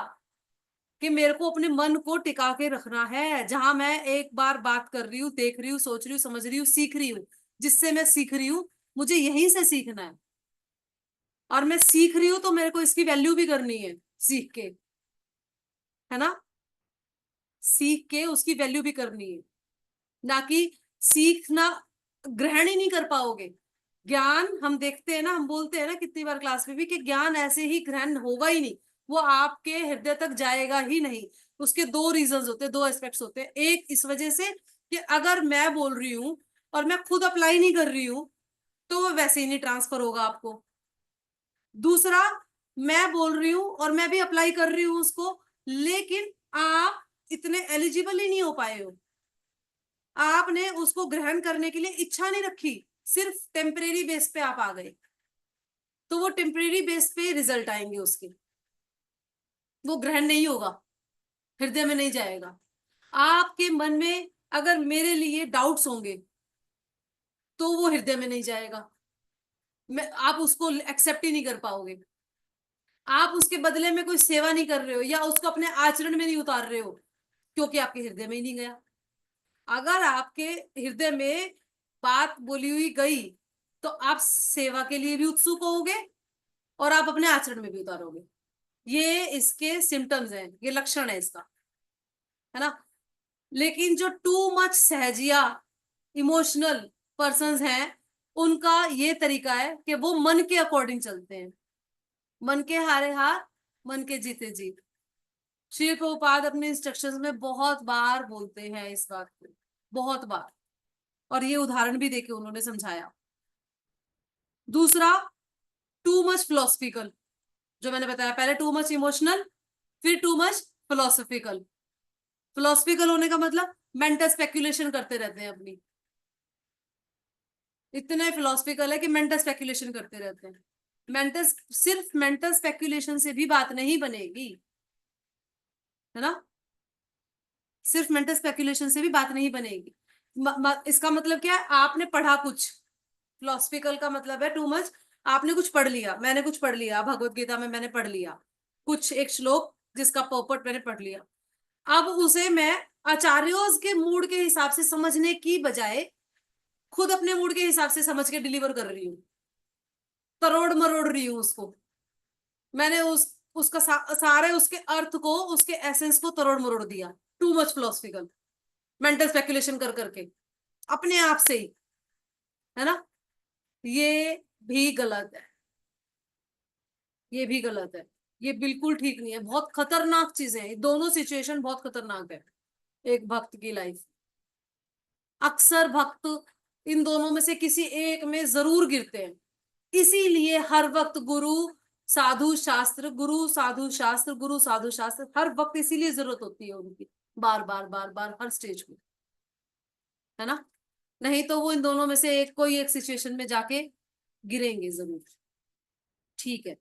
कि मेरे को अपने मन को टिका के रखना है। जहां मैं एक बार बात कर रही हूँ, देख रही हूँ, सोच रही हूँ, समझ रही हूँ, सीख रही हूँ, जिससे मैं सीख रही हूँ, मुझे यहीं से सीखना है। और मैं सीख रही हूँ तो मेरे को इसकी वैल्यू भी करनी है, सीख के, है ना, सीख के उसकी वैल्यू भी करनी है। ना कि सीखना, ग्रहण ही नहीं कर पाओगे ज्ञान। हम देखते हैं ना, हम बोलते हैं ना कितनी बार क्लास में भी कि ज्ञान ऐसे ही ग्रहण होगा ही नहीं, वो आपके हृदय तक जाएगा ही नहीं। उसके दो रीजंस होते हैं, दो एस्पेक्ट्स होते हैं। एक इस वजह से कि अगर मैं बोल रही हूं और मैं खुद अप्लाई नहीं कर रही हूं तो वो वैसे ही नहीं ट्रांसफर होगा आपको। दूसरा, मैं बोल रही हूँ और मैं भी अप्लाई कर रही हूँ उसको, लेकिन आप इतने एलिजिबल ही नहीं हो पाए हो, आपने उसको ग्रहण करने के लिए इच्छा नहीं रखी, सिर्फ टेम्परेरी बेस पे आप आ गए, तो वो टेम्परेरी बेस पे रिजल्ट आएंगे उसके। वो ग्रहण नहीं होगा, हृदय में नहीं जाएगा। आपके मन में अगर मेरे लिए डाउट्स होंगे तो वो हृदय में नहीं जाएगा, मैं आप उसको एक्सेप्ट ही नहीं कर पाओगे। आप उसके बदले में कोई सेवा नहीं कर रहे हो या उसको अपने आचरण में नहीं उतार रहे हो, क्योंकि आपके हृदय में ही नहीं गया। अगर आपके हृदय में बात बोली हुई गई तो आप सेवा के लिए भी उत्सुक होगे और आप अपने आचरण में भी उतारोगे। ये इसके सिम्टम्स हैं, ये लक्षण है इसका, है ना। लेकिन जो too much Sahajiya emotional persons हैं, उनका ये तरीका है कि वो मन के अकॉर्डिंग चलते हैं। मन के हारे हार, मन के जीते जीत। श्री प्रभुपाद अपने इंस्ट्रक्शंस में बहुत बार बोलते हैं इस बात को, बहुत बार, और ये उदाहरण भी देके उन्होंने समझाया। दूसरा, टू मच फिलोसफिकल, जो मैंने बताया पहले, टू मच इमोशनल, फिर टू मच फिलोसफिकल। फिलोसफिकल होने का मतलब मेंटल स्पेकुलेशन करते रहते हैं अपनी, इतने फिलोसफिकल है कि मेंटल स्पेकुलेशन करते रहते हैं। मेंटल, सिर्फ मेंटल स्पेकुलेशन से भी बात नहीं बनेगी, है ना। सिर्फ मेंटल स्पेकुलेशन से भी बात नहीं बनेगी। इसका मतलब क्या है, आपने पढ़ा कुछ, फिलोसफिकल का मतलब है टू मच, आपने कुछ पढ़ लिया, मैंने कुछ पढ़ लिया, भगवत गीता में मैंने पढ़ लिया कुछ एक श्लोक जिसका पर्पट मैंने पढ़ लिया। अब उसे मैं आचार्यों के मूड के हिसाब से समझने की बजाय खुद अपने मूड के हिसाब से समझ के डिलीवर कर रही हूँ, तरोड़ मरोड़ रही हूँ उसको। मैंने उसका सारे उसके अर्थ को, उसके एसेंस को तरोड़ मरोड़ दिया, too much philosophical, mental speculation कर करके अपने आप से ही, है ना। ये भी गलत है, ये भी गलत है, ये बिल्कुल ठीक नहीं है, बहुत खतरनाक चीजें हैं, दोनों सिचुएशन बहुत खतरनाक है एक भक्त की लाइफ। अक्सर भक्त इन दोनों में से किसी एक में जरूर गिरते हैं। इसीलिए हर वक्त गुरु साधु शास्त्र, गुरु साधु शास्त्र, गुरु साधु शास्त्र, हर वक्त इसीलिए जरूरत होती है उनकी, बार बार बार बार हर स्टेज में, है ना। नहीं तो वो इन दोनों में से एक, कोई एक सिचुएशन में जाके गिरेंगे जरूर। ठीक है,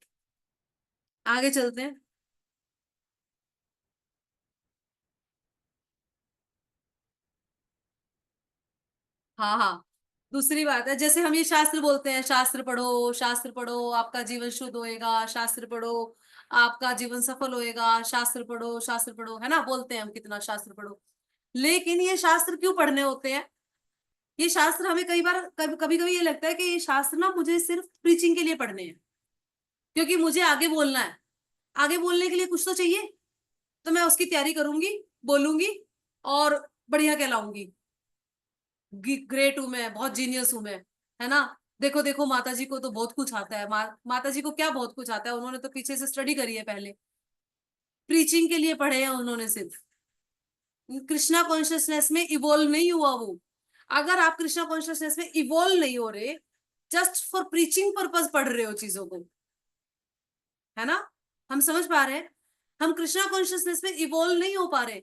आगे चलते हैं। हाँ हाँ, दूसरी बात है, जैसे हम ये शास्त्र बोलते हैं, शास्त्र पढ़ो, शास्त्र पढ़ो, आपका जीवन शुद्ध होएगा, शास्त्र पढ़ो, आपका जीवन सफल होएगा, शास्त्र पढ़ो, शास्त्र पढ़ो, है ना, बोलते हैं हम कितना शास्त्र पढ़ो। लेकिन ये शास्त्र क्यों पढ़ने होते हैं? ये शास्त्र हमें कई बार, कभी कभी कभी ये लगता है कि ये शास्त्र ना मुझे सिर्फ प्रीचिंग के लिए पढ़ने हैं, क्योंकि मुझे आगे बोलना है। आगे बोलने के लिए कुछ तो चाहिए, तो मैं उसकी तैयारी करूंगी, बोलूंगी और बढ़िया कहलाऊंगी, ग्रेट हूं मैं, बहुत जीनियस हूं मैं, है ना। देखो देखो, माता जी को तो बहुत कुछ आता है। माता जी को क्या बहुत कुछ आता है, उन्होंने तो पीछे से स्टडी करी है पहले, प्रीचिंग के लिए पढ़े हैं उन्होंने सिर्फ, कृष्णा कॉन्शियसनेस में इवॉल्व नहीं हुआ वो। अगर आप कृष्णा कॉन्शियसनेस में इवॉल्व नहीं हो रहे, जस्ट फॉर प्रीचिंग पर्पज पढ़ रहे हो चीजों को, है ना, हम समझ पा रहे हैं, हम कृष्णा कॉन्शियसनेस में इवॉल्व नहीं हो पा रहे,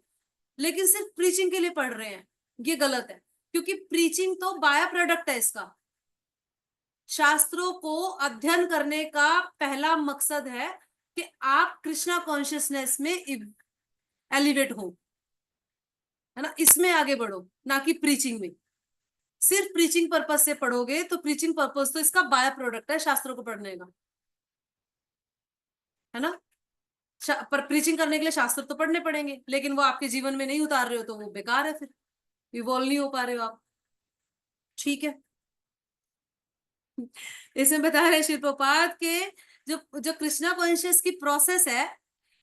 लेकिन सिर्फ प्रीचिंग के लिए पढ़ रहे हैं, ये गलत है। क्योंकि प्रीचिंग तो बाय प्रोडक्ट है इसका। शास्त्रों को अध्ययन करने का पहला मकसद है कि आप कृष्णा कॉन्शियसनेस में एलिवेट हो, है ना, इसमें आगे बढ़ो, ना कि प्रीचिंग में। सिर्फ प्रीचिंग पर्पज से पढ़ोगे तो प्रीचिंग पर्पज तो इसका बाय प्रोडक्ट है शास्त्रों को पढ़ने का, है ना। पर प्रीचिंग करने के लिए शास्त्र तो पढ़ने पड़ेंगे, लेकिन वो आपके जीवन में नहीं उतार रहे हो तो वो बेकार है, फिर इवॉल्व नहीं हो पा रहे हो आप। ठीक है, इसमें बता रहे शिल प्रपात के, जो जो कृष्णा कॉन्शियस की प्रोसेस है,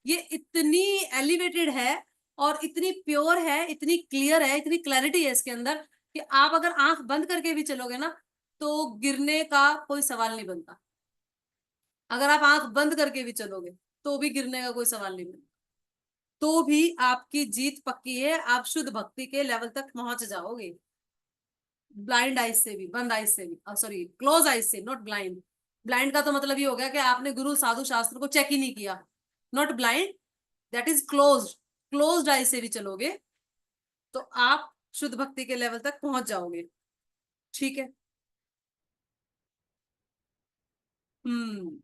ये इतनी एलिवेटेड है और इतनी प्योर है, इतनी क्लियर है, इतनी क्लैरिटी है इसके अंदर, कि आप अगर आंख बंद करके भी चलोगे ना तो गिरने का कोई सवाल नहीं बनता। अगर आप आंख बंद करके भी चलोगे तो भी गिरने का कोई सवाल नहीं बनता, तो भी आपकी जीत पक्की है, आप शुद्ध भक्ति के लेवल तक पहुंच जाओगे। ब्लाइंड आइज से भी, बंद आइज से भी, सॉरी क्लोज आइज से, नॉट ब्लाइंड। ब्लाइंड का तो मतलब ये हो गया कि आपने गुरु साधु शास्त्र को चेक ही नहीं किया, not blind, that is closed. Closed eyes से भी चलोगे तो आप शुद्ध भक्ति के लेवल तक पहुंच जाओगे। ठीक है। हम्म।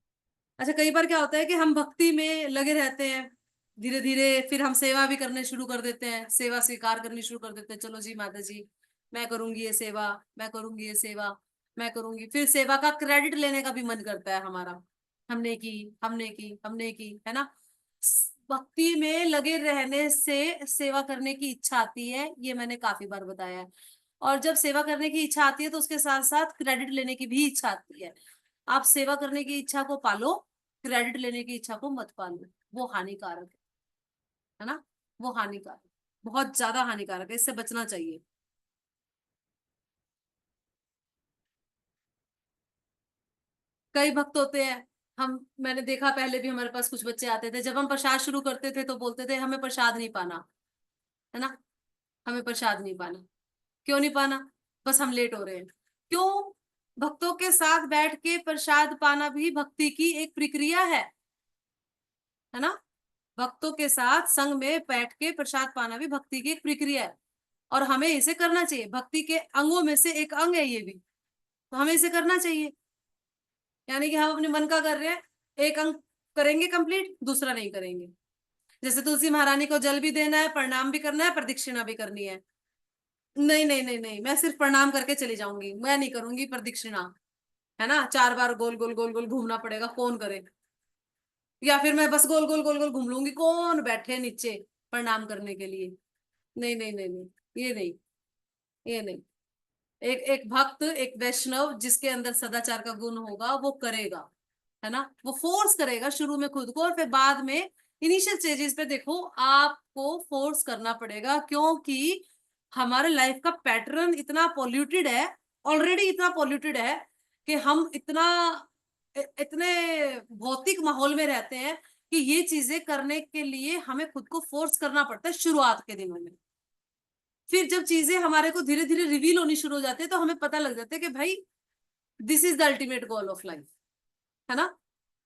अच्छा, कई बार क्या होता है कि हम भक्ति में लगे रहते हैं, धीरे धीरे फिर हम सेवा भी करने शुरू कर देते हैं, सेवा स्वीकार करनी शुरू कर देते हैं, चलो जी माता जी मैं करूंगी ये सेवा, मैं करूंगी ये सेवा, मैं करूंगी। फिर सेवा का क्रेडिट लेने का भी मन करता है हमारा, हमने की, हमने की, हमने की, है ना। भक्ति में लगे रहने से सेवा करने की इच्छा आती है, ये मैंने काफी बार बताया है। और जब सेवा करने की इच्छा आती है तो उसके साथ साथ क्रेडिट लेने की भी इच्छा आती है। आप सेवा करने की इच्छा को पालो, क्रेडिट लेने की इच्छा को मत पालो, वो हानिकारक है ना, वो हानिकारक, बहुत ज्यादा हानिकारक है, इससे बचना चाहिए। कई भक्त होते हैं, हम, मैंने देखा पहले भी हमारे पास कुछ बच्चे आते थे, जब हम प्रसाद शुरू करते थे तो बोलते थे हमें प्रसाद नहीं पाना, है ना, हमें प्रसाद नहीं पाना। क्यों नहीं पाना? बस हम लेट हो रहे हैं। क्यों? भक्तों के साथ बैठ के प्रसाद पाना भी भक्ति की एक प्रक्रिया है ना। भक्तों के साथ संग में बैठ के प्रसाद पाना भी भक्ति की एक प्रक्रिया है, और हमें इसे करना चाहिए, भक्ति के अंगों में से एक अंग है ये भी, तो हमें इसे करना चाहिए। यानी कि हम अपने मन का कर रहे हैं, एक अंग करेंगे कंप्लीट, दूसरा नहीं करेंगे। जैसे तुलसी महारानी को जल भी देना है, प्रणाम भी करना है, प्रदक्षिणा भी करनी है। नहीं नहीं नहीं नहीं, मैं सिर्फ प्रणाम करके चली जाऊंगी, मैं नहीं करूंगी प्रदक्षिणा, है ना, 4 बार गोल गोल गोल गोल घूमना पड़ेगा, कौन करे? या फिर मैं बस गोल गोल गोल गोल घूम लूंगी, कौन बैठे नीचे प्रणाम करने के लिए? नहीं नहीं नहीं नहीं, ये नहीं, ये नहीं। एक एक भक्त, एक वैष्णव जिसके अंदर सदाचार का गुण होगा वो करेगा, है ना, वो फोर्स करेगा शुरू में खुद को, और फिर बाद में इनिशियल स्टेजेस पे देखो आपको फोर्स करना पड़ेगा, क्योंकि हमारे लाइफ का पैटर्न इतना पॉल्यूटेड है, ऑलरेडी इतना पॉल्यूटेड है कि हम इतना इतने भौतिक माहौल में रहते हैं कि ये चीजें करने के लिए हमें खुद को फोर्स करना पड़ता है शुरुआत के दिनों में। फिर जब चीजें हमारे को धीरे धीरे रिवील होनी शुरू हो जाती है तो हमें पता लग जाता है कि भाई this is the ultimate goal of life, है ना।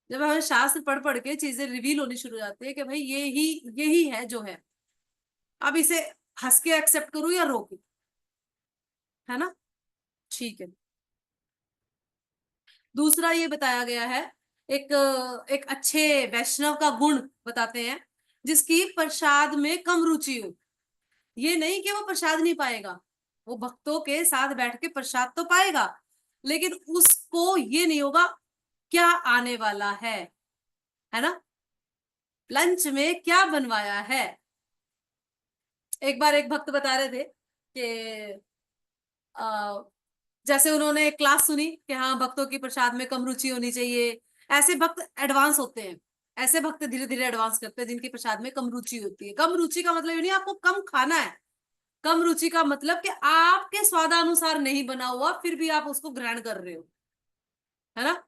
जब हमें शास्त्र पढ़ पढ़ के चीजें रिवील होनी शुरू हो जाती है कि भाई यही है जो है, अब इसे हंस के एक्सेप्ट करूं या रो के, है ना। ठीक है। दूसरा ये बताया गया है, एक एक अच्छे वैष्णव का गुण बताते हैं, जिसकी प्रसाद में कम रुचि हो। ये नहीं कि वो प्रसाद नहीं पाएगा, वो भक्तों के साथ बैठ के प्रसाद तो पाएगा, लेकिन उसको ये नहीं होगा क्या आने वाला है ना, लंच में क्या बनवाया है। एक बार एक भक्त बता रहे थे कि अ, जैसे उन्होंने एक क्लास सुनी कि हाँ भक्तों की प्रसाद में कम रुचि होनी चाहिए, ऐसे भक्त एडवांस होते हैं, ऐसे भक्त धीरे धीरे एडवांस करते हैं जिनकी प्रसाद में कम रुचि होती है। कम रुचि का मतलब ये नहीं आपको कम खाना है, कम रुचि का मतलब कि आपके स्वादानुसार नहीं बना हुआ फिर भी आप उसको ग्रहण कर रहे हो, है ना।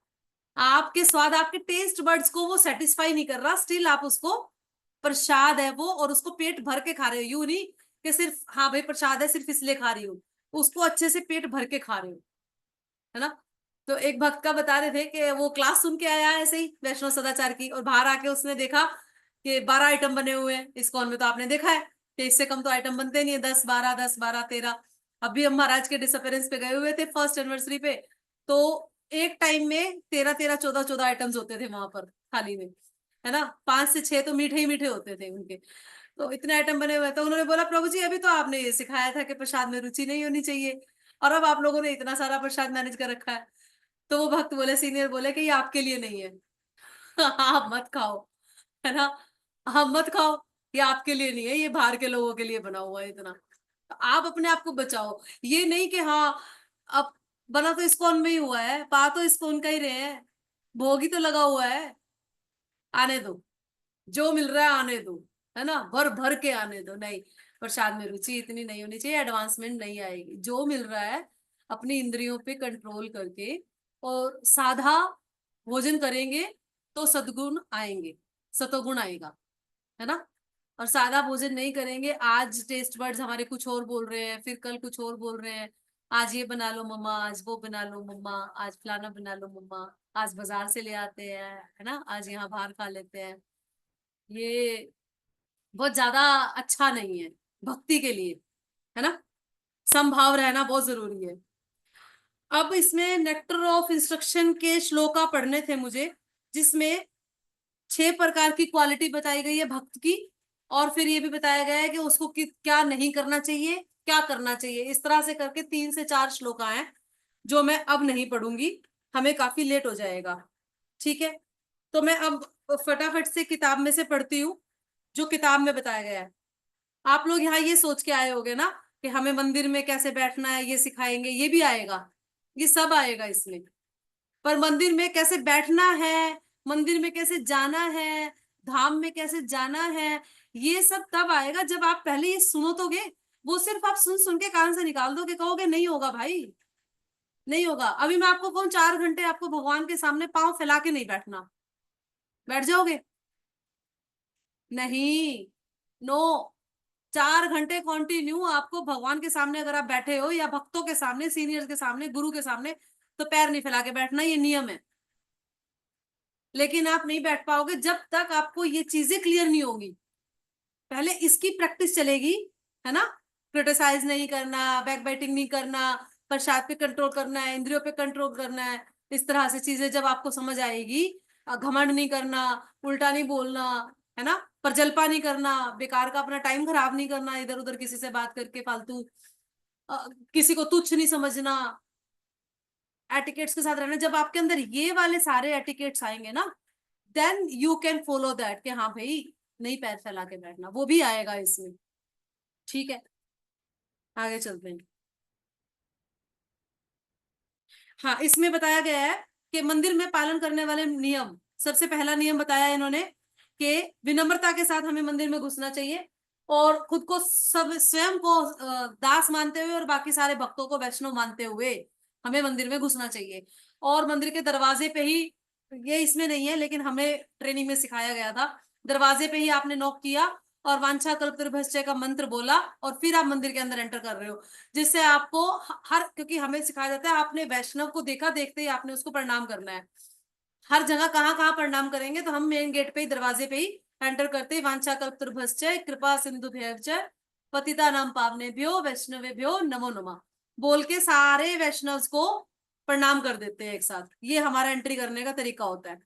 आपके स्वाद, आपके टेस्ट बर्ड्स को वो सेटिस्फाई नहीं कर रहा, स्टिल आप उसको, प्रसाद है वो, और उसको पेट भर के खा रहे हो, यूं नहीं कि सिर्फ हाँ भाई प्रसाद है सिर्फ इसलिए खा रही हूँ, उसको अच्छे से पेट भर के खा रहे हो, है ना। तो एक भक्त का बता रहे थे कि वो क्लास सुन के आया ऐसे ही वैष्णव सदाचार की, और बाहर आके उसने देखा कि 12 आइटम बने हुए हैं। इस्कॉन में तो आपने देखा है कि इससे कम तो आइटम बनते नहीं है, 10 12, 10 12 13। अभी हम महाराज के डिसअपेरेंस पे गए हुए थे फर्स्ट एनिवर्सरी पे, तो एक टाइम में 13 13 14 14 आइटम्स होते थे वहां पर थाली में, है ना, 5 से 6 तो मीठे ही मीठे होते थे उनके। तो इतने आइटम बने हुए, तो उन्होंने बोला प्रभु जी अभी तो आपने ये सिखाया था कि प्रसाद में रुचि नहीं होनी चाहिए, और अब आप लोगों ने इतना सारा प्रसाद मैनेज कर रखा है। तो वो भक्त बोले, सीनियर बोले कि ये आपके लिए नहीं है। आप मत खाओ, है ना, आप मत खाओ, ये आपके लिए नहीं है, ये बाहर के लोगों के लिए बना हुआ है इतना, तो आप अपने आप को बचाओ। ये नहीं कि हाँ अब बना तो इस्कॉन में ही हुआ है, पा तो इस्कॉन का ही रहे हैं, भोग ही तो लगा हुआ है, आने दो, जो मिल रहा है आने दो, है ना, भर भर के आने दो। नहीं, प्रसाद में रुचि इतनी नहीं होनी चाहिए, एडवांसमेंट नहीं आएगी। जो मिल रहा है अपनी इंद्रियों पे कंट्रोल करके और साधा भोजन करेंगे तो सद्गुण आएंगे, सतोगुण आएगा, है ना। और सादा भोजन नहीं करेंगे, आज टेस्ट बर्ड्स हमारे कुछ और बोल रहे हैं, फिर कल कुछ और बोल रहे हैं, आज ये बना लो मम्मा, आज वो बना लो मम्मा, आज फलाना बना लो मम्मा, आज बाजार से ले आते हैं, है ना, आज यहाँ बाहर खा लेते हैं। ये बहुत ज्यादा अच्छा नहीं है भक्ति के लिए, है ना। समभाव रहना बहुत जरूरी है। अब इसमें नेक्टर ऑफ इंस्ट्रक्शन के श्लोका पढ़ने थे मुझे, जिसमें 6 प्रकार की क्वालिटी बताई गई है भक्त की, और फिर ये भी बताया गया है कि उसको क्या नहीं करना चाहिए, क्या करना चाहिए। इस तरह से करके 3 से 4 श्लोक हैं जो मैं अब नहीं पढ़ूंगी, हमें काफी लेट हो जाएगा। ठीक है, तो मैं अब फटाफट से किताब में से पढ़ती हूँ जो किताब में बताया गया है। आप लोग यहाँ ये सोच के आए होगे ना कि हमें मंदिर में कैसे बैठना है ये सिखाएंगे, ये भी आएगा, ये सब आएगा इसमें। पर मंदिर में कैसे बैठना है, मंदिर में कैसे जाना है, धाम में कैसे जाना है, ये सब तब आएगा जब आप पहले ये सुनो दोगे। वो सिर्फ आप सुन सुन के कान से निकाल दोगे, कहोगे नहीं होगा भाई, नहीं होगा। अभी मैं आपको कहूँ 4 घंटे आपको भगवान के सामने पांव फैला के नहीं बैठना, बैठ जाओगे? नहीं, नो। 4 घंटे कॉन्टिन्यू आपको भगवान के सामने अगर आप बैठे हो, या भक्तों के सामने, सीनियर्स के सामने, गुरु के सामने, तो पैर नहीं फैला के बैठना, ये नियम है। लेकिन आप नहीं बैठ पाओगे जब तक आपको ये चीजें क्लियर नहीं होगी। पहले इसकी प्रैक्टिस चलेगी, है ना। क्रिटिसाइज नहीं करना, बैक बाइटिंग नहीं करना, प्रसाद पे कंट्रोल करना है, इंद्रियों पे कंट्रोल करना है, इस तरह से चीजें जब आपको समझ आएगी, घमंड नहीं करना, उल्टा नहीं बोलना, है ना, प्रजल्पा नहीं करना, बेकार का अपना टाइम खराब नहीं करना इधर उधर किसी से बात करके फालतू, किसी को तुच्छ नहीं समझना, एटिकेट्स के साथ रहना। जब आपके अंदर ये वाले सारे एटिकेट्स आएंगे ना, then you can follow that कि हाँ भाई, नहीं पैर फैला के बैठना, वो भी आएगा इसमें। ठीक है, आगे चलते हैं। हाँ, इसमें बताया गया है कि मंदिर में पालन करने वाले नियम। सबसे पहला नियम बताया है इन्होंने कि विनम्रता के साथ हमें मंदिर में घुसना चाहिए, और खुद को सब स्वयं को दास मानते हुए और बाकी सारे भक्तों को वैष्णव मानते हुए हमें मंदिर में घुसना चाहिए। और मंदिर के दरवाजे पे ही, ये इसमें नहीं है लेकिन हमें ट्रेनिंग में सिखाया गया था, दरवाजे पे ही आपने नॉक किया और वांछा कल्पतरुभ्यश्च का मंत्र बोला, और फिर आप मंदिर के अंदर एंटर कर रहे हो। जिससे आपको हर, क्योंकि हमें सिखाया जाता है आपने वैष्णव को देखा, देखते ही आपने उसको प्रणाम करना है। हर जगह कहाँ कहाँ प्रणाम करेंगे, तो हम मेन गेट पे ही, दरवाजे पे ही एंटर करते ही वांछा कल्पतरुभ्यश्च कृपा सिंधुभ्यश्च पतितानां पावनेभ्यो वैष्णवेभ्यो नमो नमः बोल के सारे वैष्णव को प्रणाम कर देते हैं एक साथ। ये हमारा एंट्री करने का तरीका होता है।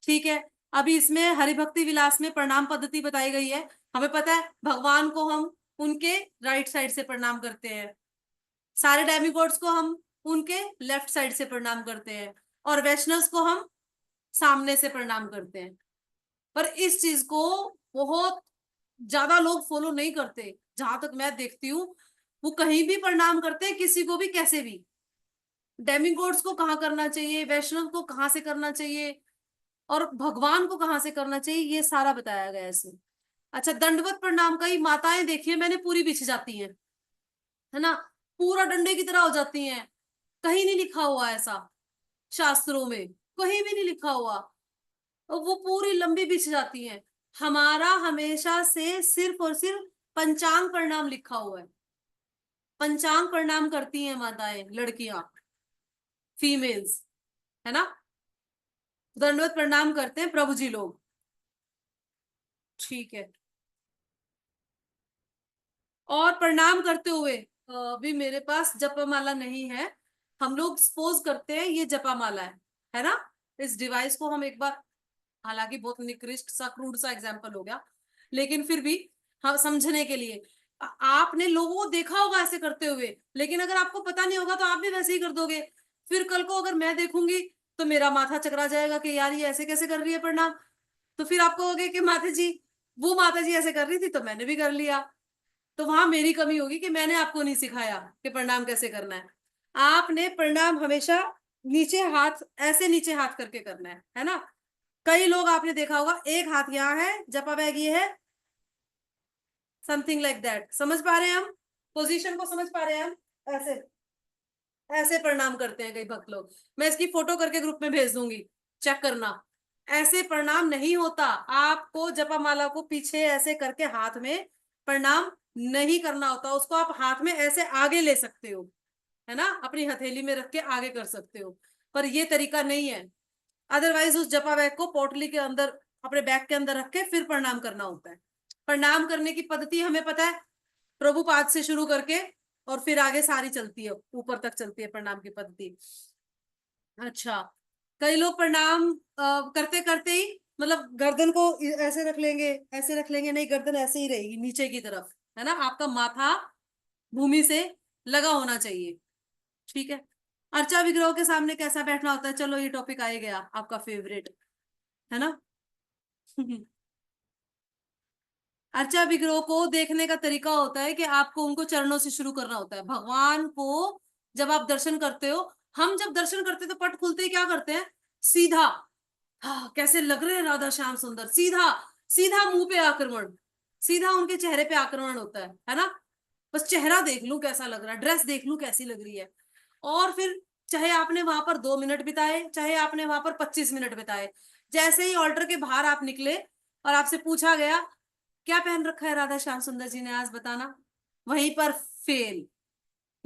ठीक है, अभी इसमें हरिभक्ति विलास में प्रणाम पद्धति बताई गई है। हमें पता है भगवान को हम उनके राइट साइड से प्रणाम करते हैं, सारे डेमिगॉड्स को हम उनके लेफ्ट साइड से प्रणाम करते हैं, और वैष्णव को हम सामने से प्रणाम करते हैं। पर इस चीज को बहुत ज्यादा लोग फॉलो नहीं करते, जहां तक मैं देखती हूँ। वो कहीं भी प्रणाम करते हैं, किसी को भी कैसे भी। डेमिगॉड्स को कहाँ करना चाहिए, वैष्णव को कहाँ से करना चाहिए, और भगवान को कहाँ से करना चाहिए, ये सारा बताया गया है इसमें। अच्छा, दंडवत प्रणाम का ही माताएं देखिए मैंने पूरी बिछ जाती हैं, है ना, पूरा डंडे की तरह हो जाती हैं। कहीं नहीं लिखा हुआ ऐसा, शास्त्रों में कहीं भी नहीं लिखा हुआ, और वो पूरी लंबी बिछ जाती हैं। हमारा हमेशा से सिर्फ और सिर्फ पंचांग प्रणाम लिखा हुआ है। पंचांग प्रणाम करती हैं माताएं, लड़कियां, फीमेल्स, है ना। दंडवत प्रणाम करते हैं प्रभु जी लोग। ठीक है, और प्रणाम करते हुए अभी मेरे पास जपमाला नहीं है। हम लोग सपोज करते हैं ये जपमाला है ना। इस डिवाइस को हम एक बार, हालांकि बहुत निकृष्ट सा, क्रूड सा एग्जाम्पल हो गया, लेकिन फिर भी हम समझने के लिए, आपने लोगों को देखा होगा ऐसे करते हुए, लेकिन अगर आपको पता नहीं होगा तो आप भी वैसे ही कर दोगे। फिर कल को अगर मैं देखूंगी तो मेरा माथा चकरा जाएगा कि यार ये ऐसे कैसे कर रही है प्रणाम। तो फिर आप कहोगे कि माता जी, वो माता जी ऐसे कर रही थी तो मैंने भी कर लिया। तो वहां मेरी कमी होगी कि मैंने आपको नहीं सिखाया कि प्रणाम कैसे करना है। आपने प्रणाम हमेशा नीचे हाथ, ऐसे नीचे हाथ करके करना है ना। कई लोग आपने देखा होगा एक हाथ यहाँ है, जपा बैग ये है, समथिंग लाइक दैट। समझ पा रहे हैं हम, पोजीशन को समझ पा रहे हैं हम? ऐसे ऐसे प्रणाम करते हैं कई भक्त लोग। मैं इसकी फोटो करके ग्रुप में भेज दूंगी, चेक करना। ऐसे प्रणाम नहीं होता, आपको जपमाला को पीछे ऐसे करके हाथ में प्रणाम नहीं करना होता। उसको आप हाथ में ऐसे आगे ले सकते हो, है ना, अपनी हथेली में रख के आगे कर सकते हो, पर ये तरीका नहीं है। अदरवाइज उस जपा बैग को पोटली के अंदर, अपने बैग के अंदर रख के फिर प्रणाम करना होता है। प्रणाम करने की पद्धति हमें पता है, प्रभुपाद से शुरू करके और फिर आगे सारी चलती है, ऊपर तक चलती है प्रणाम की पद्धति। अच्छा, कई लोग प्रणाम करते करते ही मतलब गर्दन को ऐसे रख लेंगे, ऐसे रख लेंगे, नहीं, गर्दन ऐसे ही रहेगी नीचे की तरफ, है ना, आपका माथा भूमि से लगा होना चाहिए। ठीक है। अर्चा विग्रह के सामने कैसा बैठना होता है, चलो ये टॉपिक आ ही गया, आपका फेवरेट, है ना। अर्चा विग्रह को देखने का तरीका होता है कि आपको उनको चरणों से शुरू करना होता है। भगवान को जब आप दर्शन करते हो, हम जब दर्शन करते हैं तो पट खुलते ही क्या करते हैं, सीधा, हाँ कैसे लग रहे हैं राधा श्याम सुंदर, सीधा, सीधा मुंह पे आक्रमण, सीधा उनके चेहरे पे आक्रमण होता है ना। बस चेहरा देख लूं कैसा लग रहा है, ड्रेस देख लूं कैसी लग रही है। और फिर चाहे आपने वहां पर 2 मिनट बिताए, चाहे आपने वहां पर 25 मिनट बिताए, जैसे ही ऑल्टर के बाहर आप निकले और आपसे पूछा गया क्या पहन रखा है राधा श्याम सुंदर जी ने आज, बताना, वहीं पर फेल,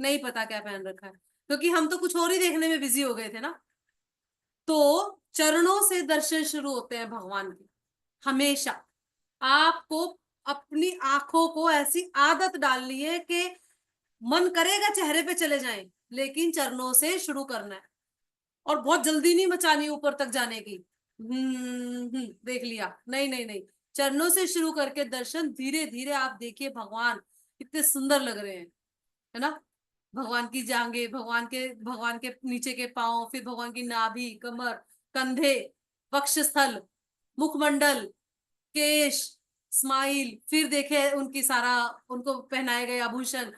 नहीं पता क्या पहन रखा है, क्योंकि हम तो कुछ और ही देखने में बिजी हो गए थे ना। तो चरणों से दर्शन शुरू होते हैं भगवान के, हमेशा। आपको अपनी आंखों को ऐसी आदत डालनी है कि मन करेगा चेहरे पे चले जाएं, लेकिन चरणों से शुरू करना है। और बहुत जल्दी नहीं मचानी ऊपर तक जाने की, देख लिया, नहीं नहीं नहीं, चरणों से शुरू करके दर्शन धीरे धीरे आप देखिए, भगवान कितने सुंदर लग रहे हैं, है ना। भगवान की जांघें, भगवान के नीचे के पांव, फिर भगवान की नाभि, कमर, कंधे, वक्षस्थल, मुखमंडल, केश, स्माइल, फिर देखे उनकी सारा, उनको पहनाए गए आभूषण।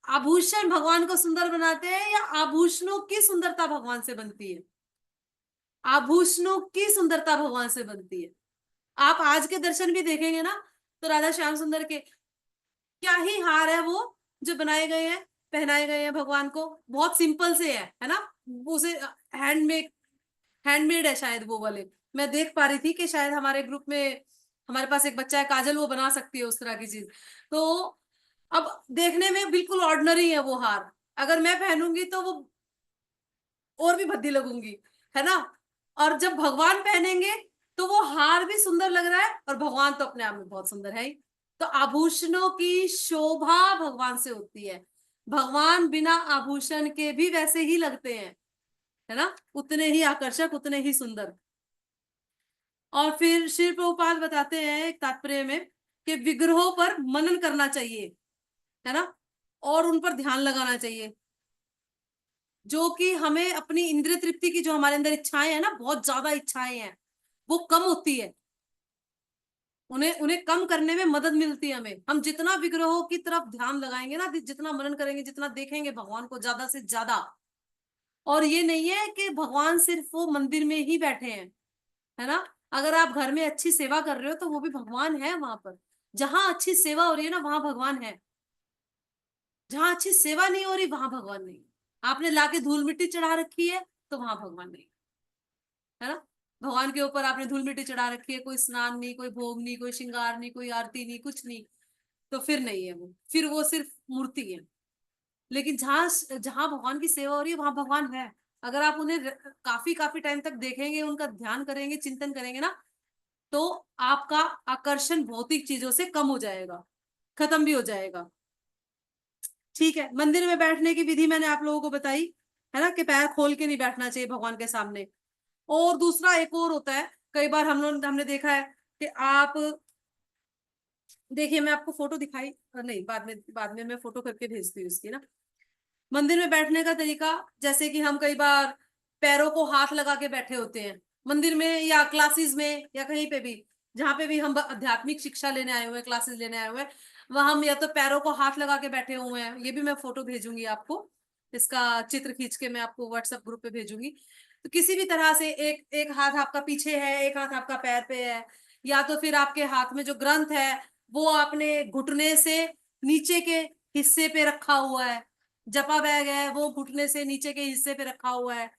आभूषण भगवान को सुंदर बनाते हैं या आभूषणों की सुंदरता भगवान से बनती है, आभूषणों की सुंदरता भगवान से बनती है। आप आज के दर्शन भी देखेंगे ना, तो राधा श्याम सुंदर के क्या ही हार है वो जो बनाए गए हैं, पहनाए गए हैं भगवान को, बहुत सिंपल से है ना। उसे हैंडमेड, हैंडमेड है शायद वो वाले। मैं देख पा रही थी कि शायद हमारे ग्रुप में हमारे पास एक बच्चा है काजल, वो बना सकती है उस तरह की चीज। तो अब देखने में बिल्कुल ऑर्डिनरी है वो हार, अगर मैं पहनूंगी तो वो और भी भद्दी लगूंगी, है ना। और जब भगवान पहनेंगे तो वो हार भी सुंदर लग रहा है, और भगवान तो अपने आप में बहुत सुंदर है ही। तो आभूषणों की शोभा भगवान से होती है। भगवान बिना आभूषण के भी वैसे ही लगते हैं, है ना, उतने ही आकर्षक, उतने ही सुंदर। और फिर श्री प्रभुपाद बताते हैं एक तात्पर्य में कि विग्रहों पर मनन करना चाहिए, है ना, और उन पर ध्यान लगाना चाहिए, जो कि हमें अपनी इंद्रिय तृप्ति की, जो हमारे अंदर इच्छाएं हैं ना, बहुत ज्यादा इच्छाएं हैं, वो कम होती है, उन्हें उन्हें कम करने में मदद मिलती है हमें। हम जितना विग्रहों की तरफ ध्यान लगाएंगे ना, जितना मनन करेंगे, जितना देखेंगे भगवान को ज्यादा से ज्यादा। और ये नहीं है कि भगवान सिर्फ वो मंदिर में ही बैठे हैं, है ना। अगर आप घर में अच्छी सेवा कर रहे हो तो वो भी भगवान है वहां पर। जहां अच्छी सेवा हो रही है ना, वहां भगवान है। जहां अच्छी सेवा नहीं हो रही, वहां भगवान नहीं। आपने लाके धूल मिट्टी चढ़ा रखी है, तो वहां भगवान नहीं, है ना। भगवान के ऊपर आपने धूल मिट्टी चढ़ा रखी है, कोई स्नान नहीं, कोई भोग नहीं, कोई श्रृंगार नहीं, कोई आरती नहीं, कुछ नहीं, तो फिर नहीं है वो, फिर वो सिर्फ मूर्ति है। लेकिन जहां जहां भगवान की सेवा हो रही है, वहां भगवान है। अगर आप उन्हें काफी काफी टाइम तक देखेंगे, उनका ध्यान करेंगे, चिंतन करेंगे ना, तो आपका आकर्षण भौतिक चीजों से कम हो जाएगा, खत्म भी हो जाएगा। ठीक है। मंदिर में बैठने की विधि मैंने आप लोगों को बताई, है ना, कि पैर खोल के नहीं बैठना चाहिए भगवान के सामने। और दूसरा एक और होता है, कई बार हमने देखा है कि आप देखिए, मैं आपको फोटो दिखाई, नहीं, बाद में मैं फोटो करके भेजती हूँ इसकी ना। मंदिर में बैठने का तरीका, जैसे कि हम कई बार पैरों को हाथ लगा के बैठे होते हैं मंदिर में, या क्लासेस में, या कहीं पे भी, जहां पे भी हम आध्यात्मिक शिक्षा लेने आए हुए हैं, क्लासेस लेने आए हुए हैं, वहां हम या तो पैरों को हाथ लगा के बैठे हुए हैं, ये भी मैं फोटो भेजूंगी आपको, इसका चित्र खींच के मैं आपको व्हाट्सएप ग्रुप पे भेजूंगी। तो किसी भी तरह से एक एक हाथ आपका पीछे है, एक हाथ आपका पैर पे है, या तो फिर आपके हाथ में जो ग्रंथ है वो आपने घुटने से नीचे के हिस्से पे रखा हुआ है, जपा बैग है वो घुटने से नीचे के हिस्से पे रखा हुआ है,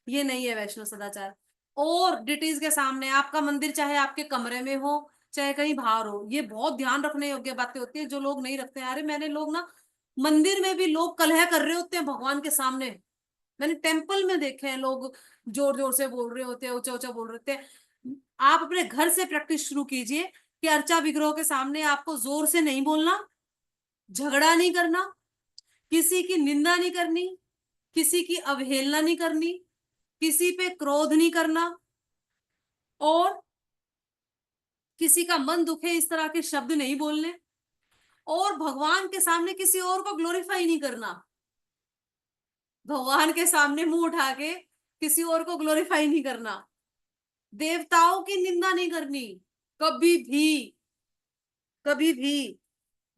ये नहीं है वैष्णव सदाचार। और डिटीज के सामने आपका मंदिर चाहे आपके कमरे में हो, चाहे कहीं बाहर हो, ये बहुत ध्यान रखने योग्य बातें होती है, जो लोग नहीं रखते हैं। अरे मैंने लोग ना, मंदिर में भी लोग कलह कर रहे होते हैं भगवान के सामने, मैंने टेम्पल में देखे हैं लोग जोर जोर से बोल रहे होते हैं, ऊंचा ऊंचा बोल रहे होते हैं। आप अपने घर से प्रैक्टिस शुरू कीजिए कि अर्चा विग्रह के सामने आपको जोर से नहीं बोलना, झगड़ा नहीं करना, किसी की निंदा नहीं करनी, किसी की अवहेलना नहीं करनी, किसी पे क्रोध नहीं करना, और किसी का मन दुखे इस तरह के शब्द नहीं बोलने, और भगवान के सामने किसी और को ग्लोरीफाई नहीं करना। भगवान के सामने मुंह उठा के किसी और को ग्लोरीफाई नहीं करना। देवताओं की निंदा नहीं करनी, कभी भी, कभी भी।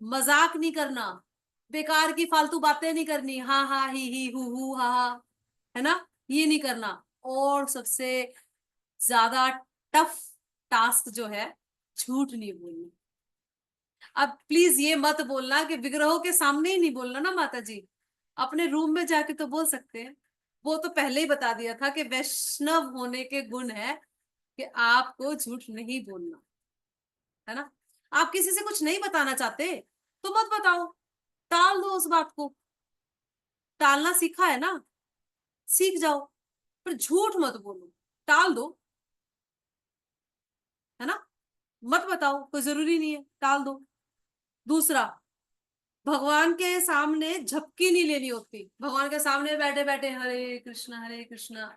मजाक नहीं करना, बेकार की फालतू बातें नहीं करनी, हाँ हाँ ही हु हा हा, है ना, ये नहीं करना। और सबसे ज्यादा टफ टास्क जो है, झूठ नहीं बोलना। अब प्लीज ये मत बोलना कि विग्रहों के सामने ही नहीं बोलना ना माता जी, अपने रूम में जाके तो बोल सकते हैं। वो तो पहले ही बता दिया था कि वैष्णव होने के गुण है कि आपको झूठ नहीं बोलना, है ना। आप किसी से कुछ नहीं बताना चाहते तो मत बताओ, टाल दो उस बात को। टालना सीखा है ना, सीख जाओ, पर झूठ मत बोलो, टाल दो, है ना। मत बताओ, कोई जरूरी नहीं है, टाल दो। दूसरा, भगवान के सामने झपकी नहीं लेनी होती। भगवान के सामने बैठे बैठे हरे कृष्णा हरे कृष्णा,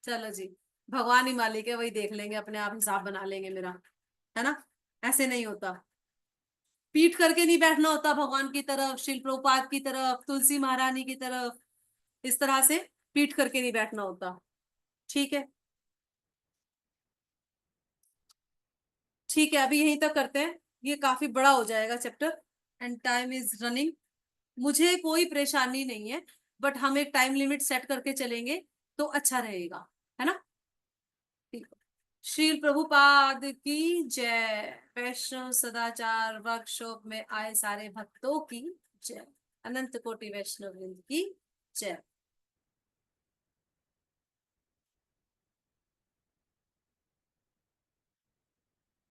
चलो जी, भगवान ही मालिक है, वही देख लेंगे, अपने आप हिसाब बना लेंगे मेरा, है ना। ऐसे नहीं होता। पीठ करके नहीं बैठना होता भगवान की तरफ, शिल प्रभुपाद की तरफ, तुलसी महारानी की तरफ, इस तरह से पीठ करके नहीं बैठना होता। ठीक है, ठीक है, अभी यहीं तक करते हैं, ये काफी बड़ा हो जाएगा chapter, and time is running. मुझे कोई परेशानी नहीं है, बट हम एक टाइम लिमिट सेट करके चलेंगे तो अच्छा रहेगा, है ना। ठीक है। श्रील प्रभुपाद की जय। वैष्णव सदाचार वर्कशॉप में आए सारे भक्तों की जय। अनंत कोटि वैष्णव वृंद की जय।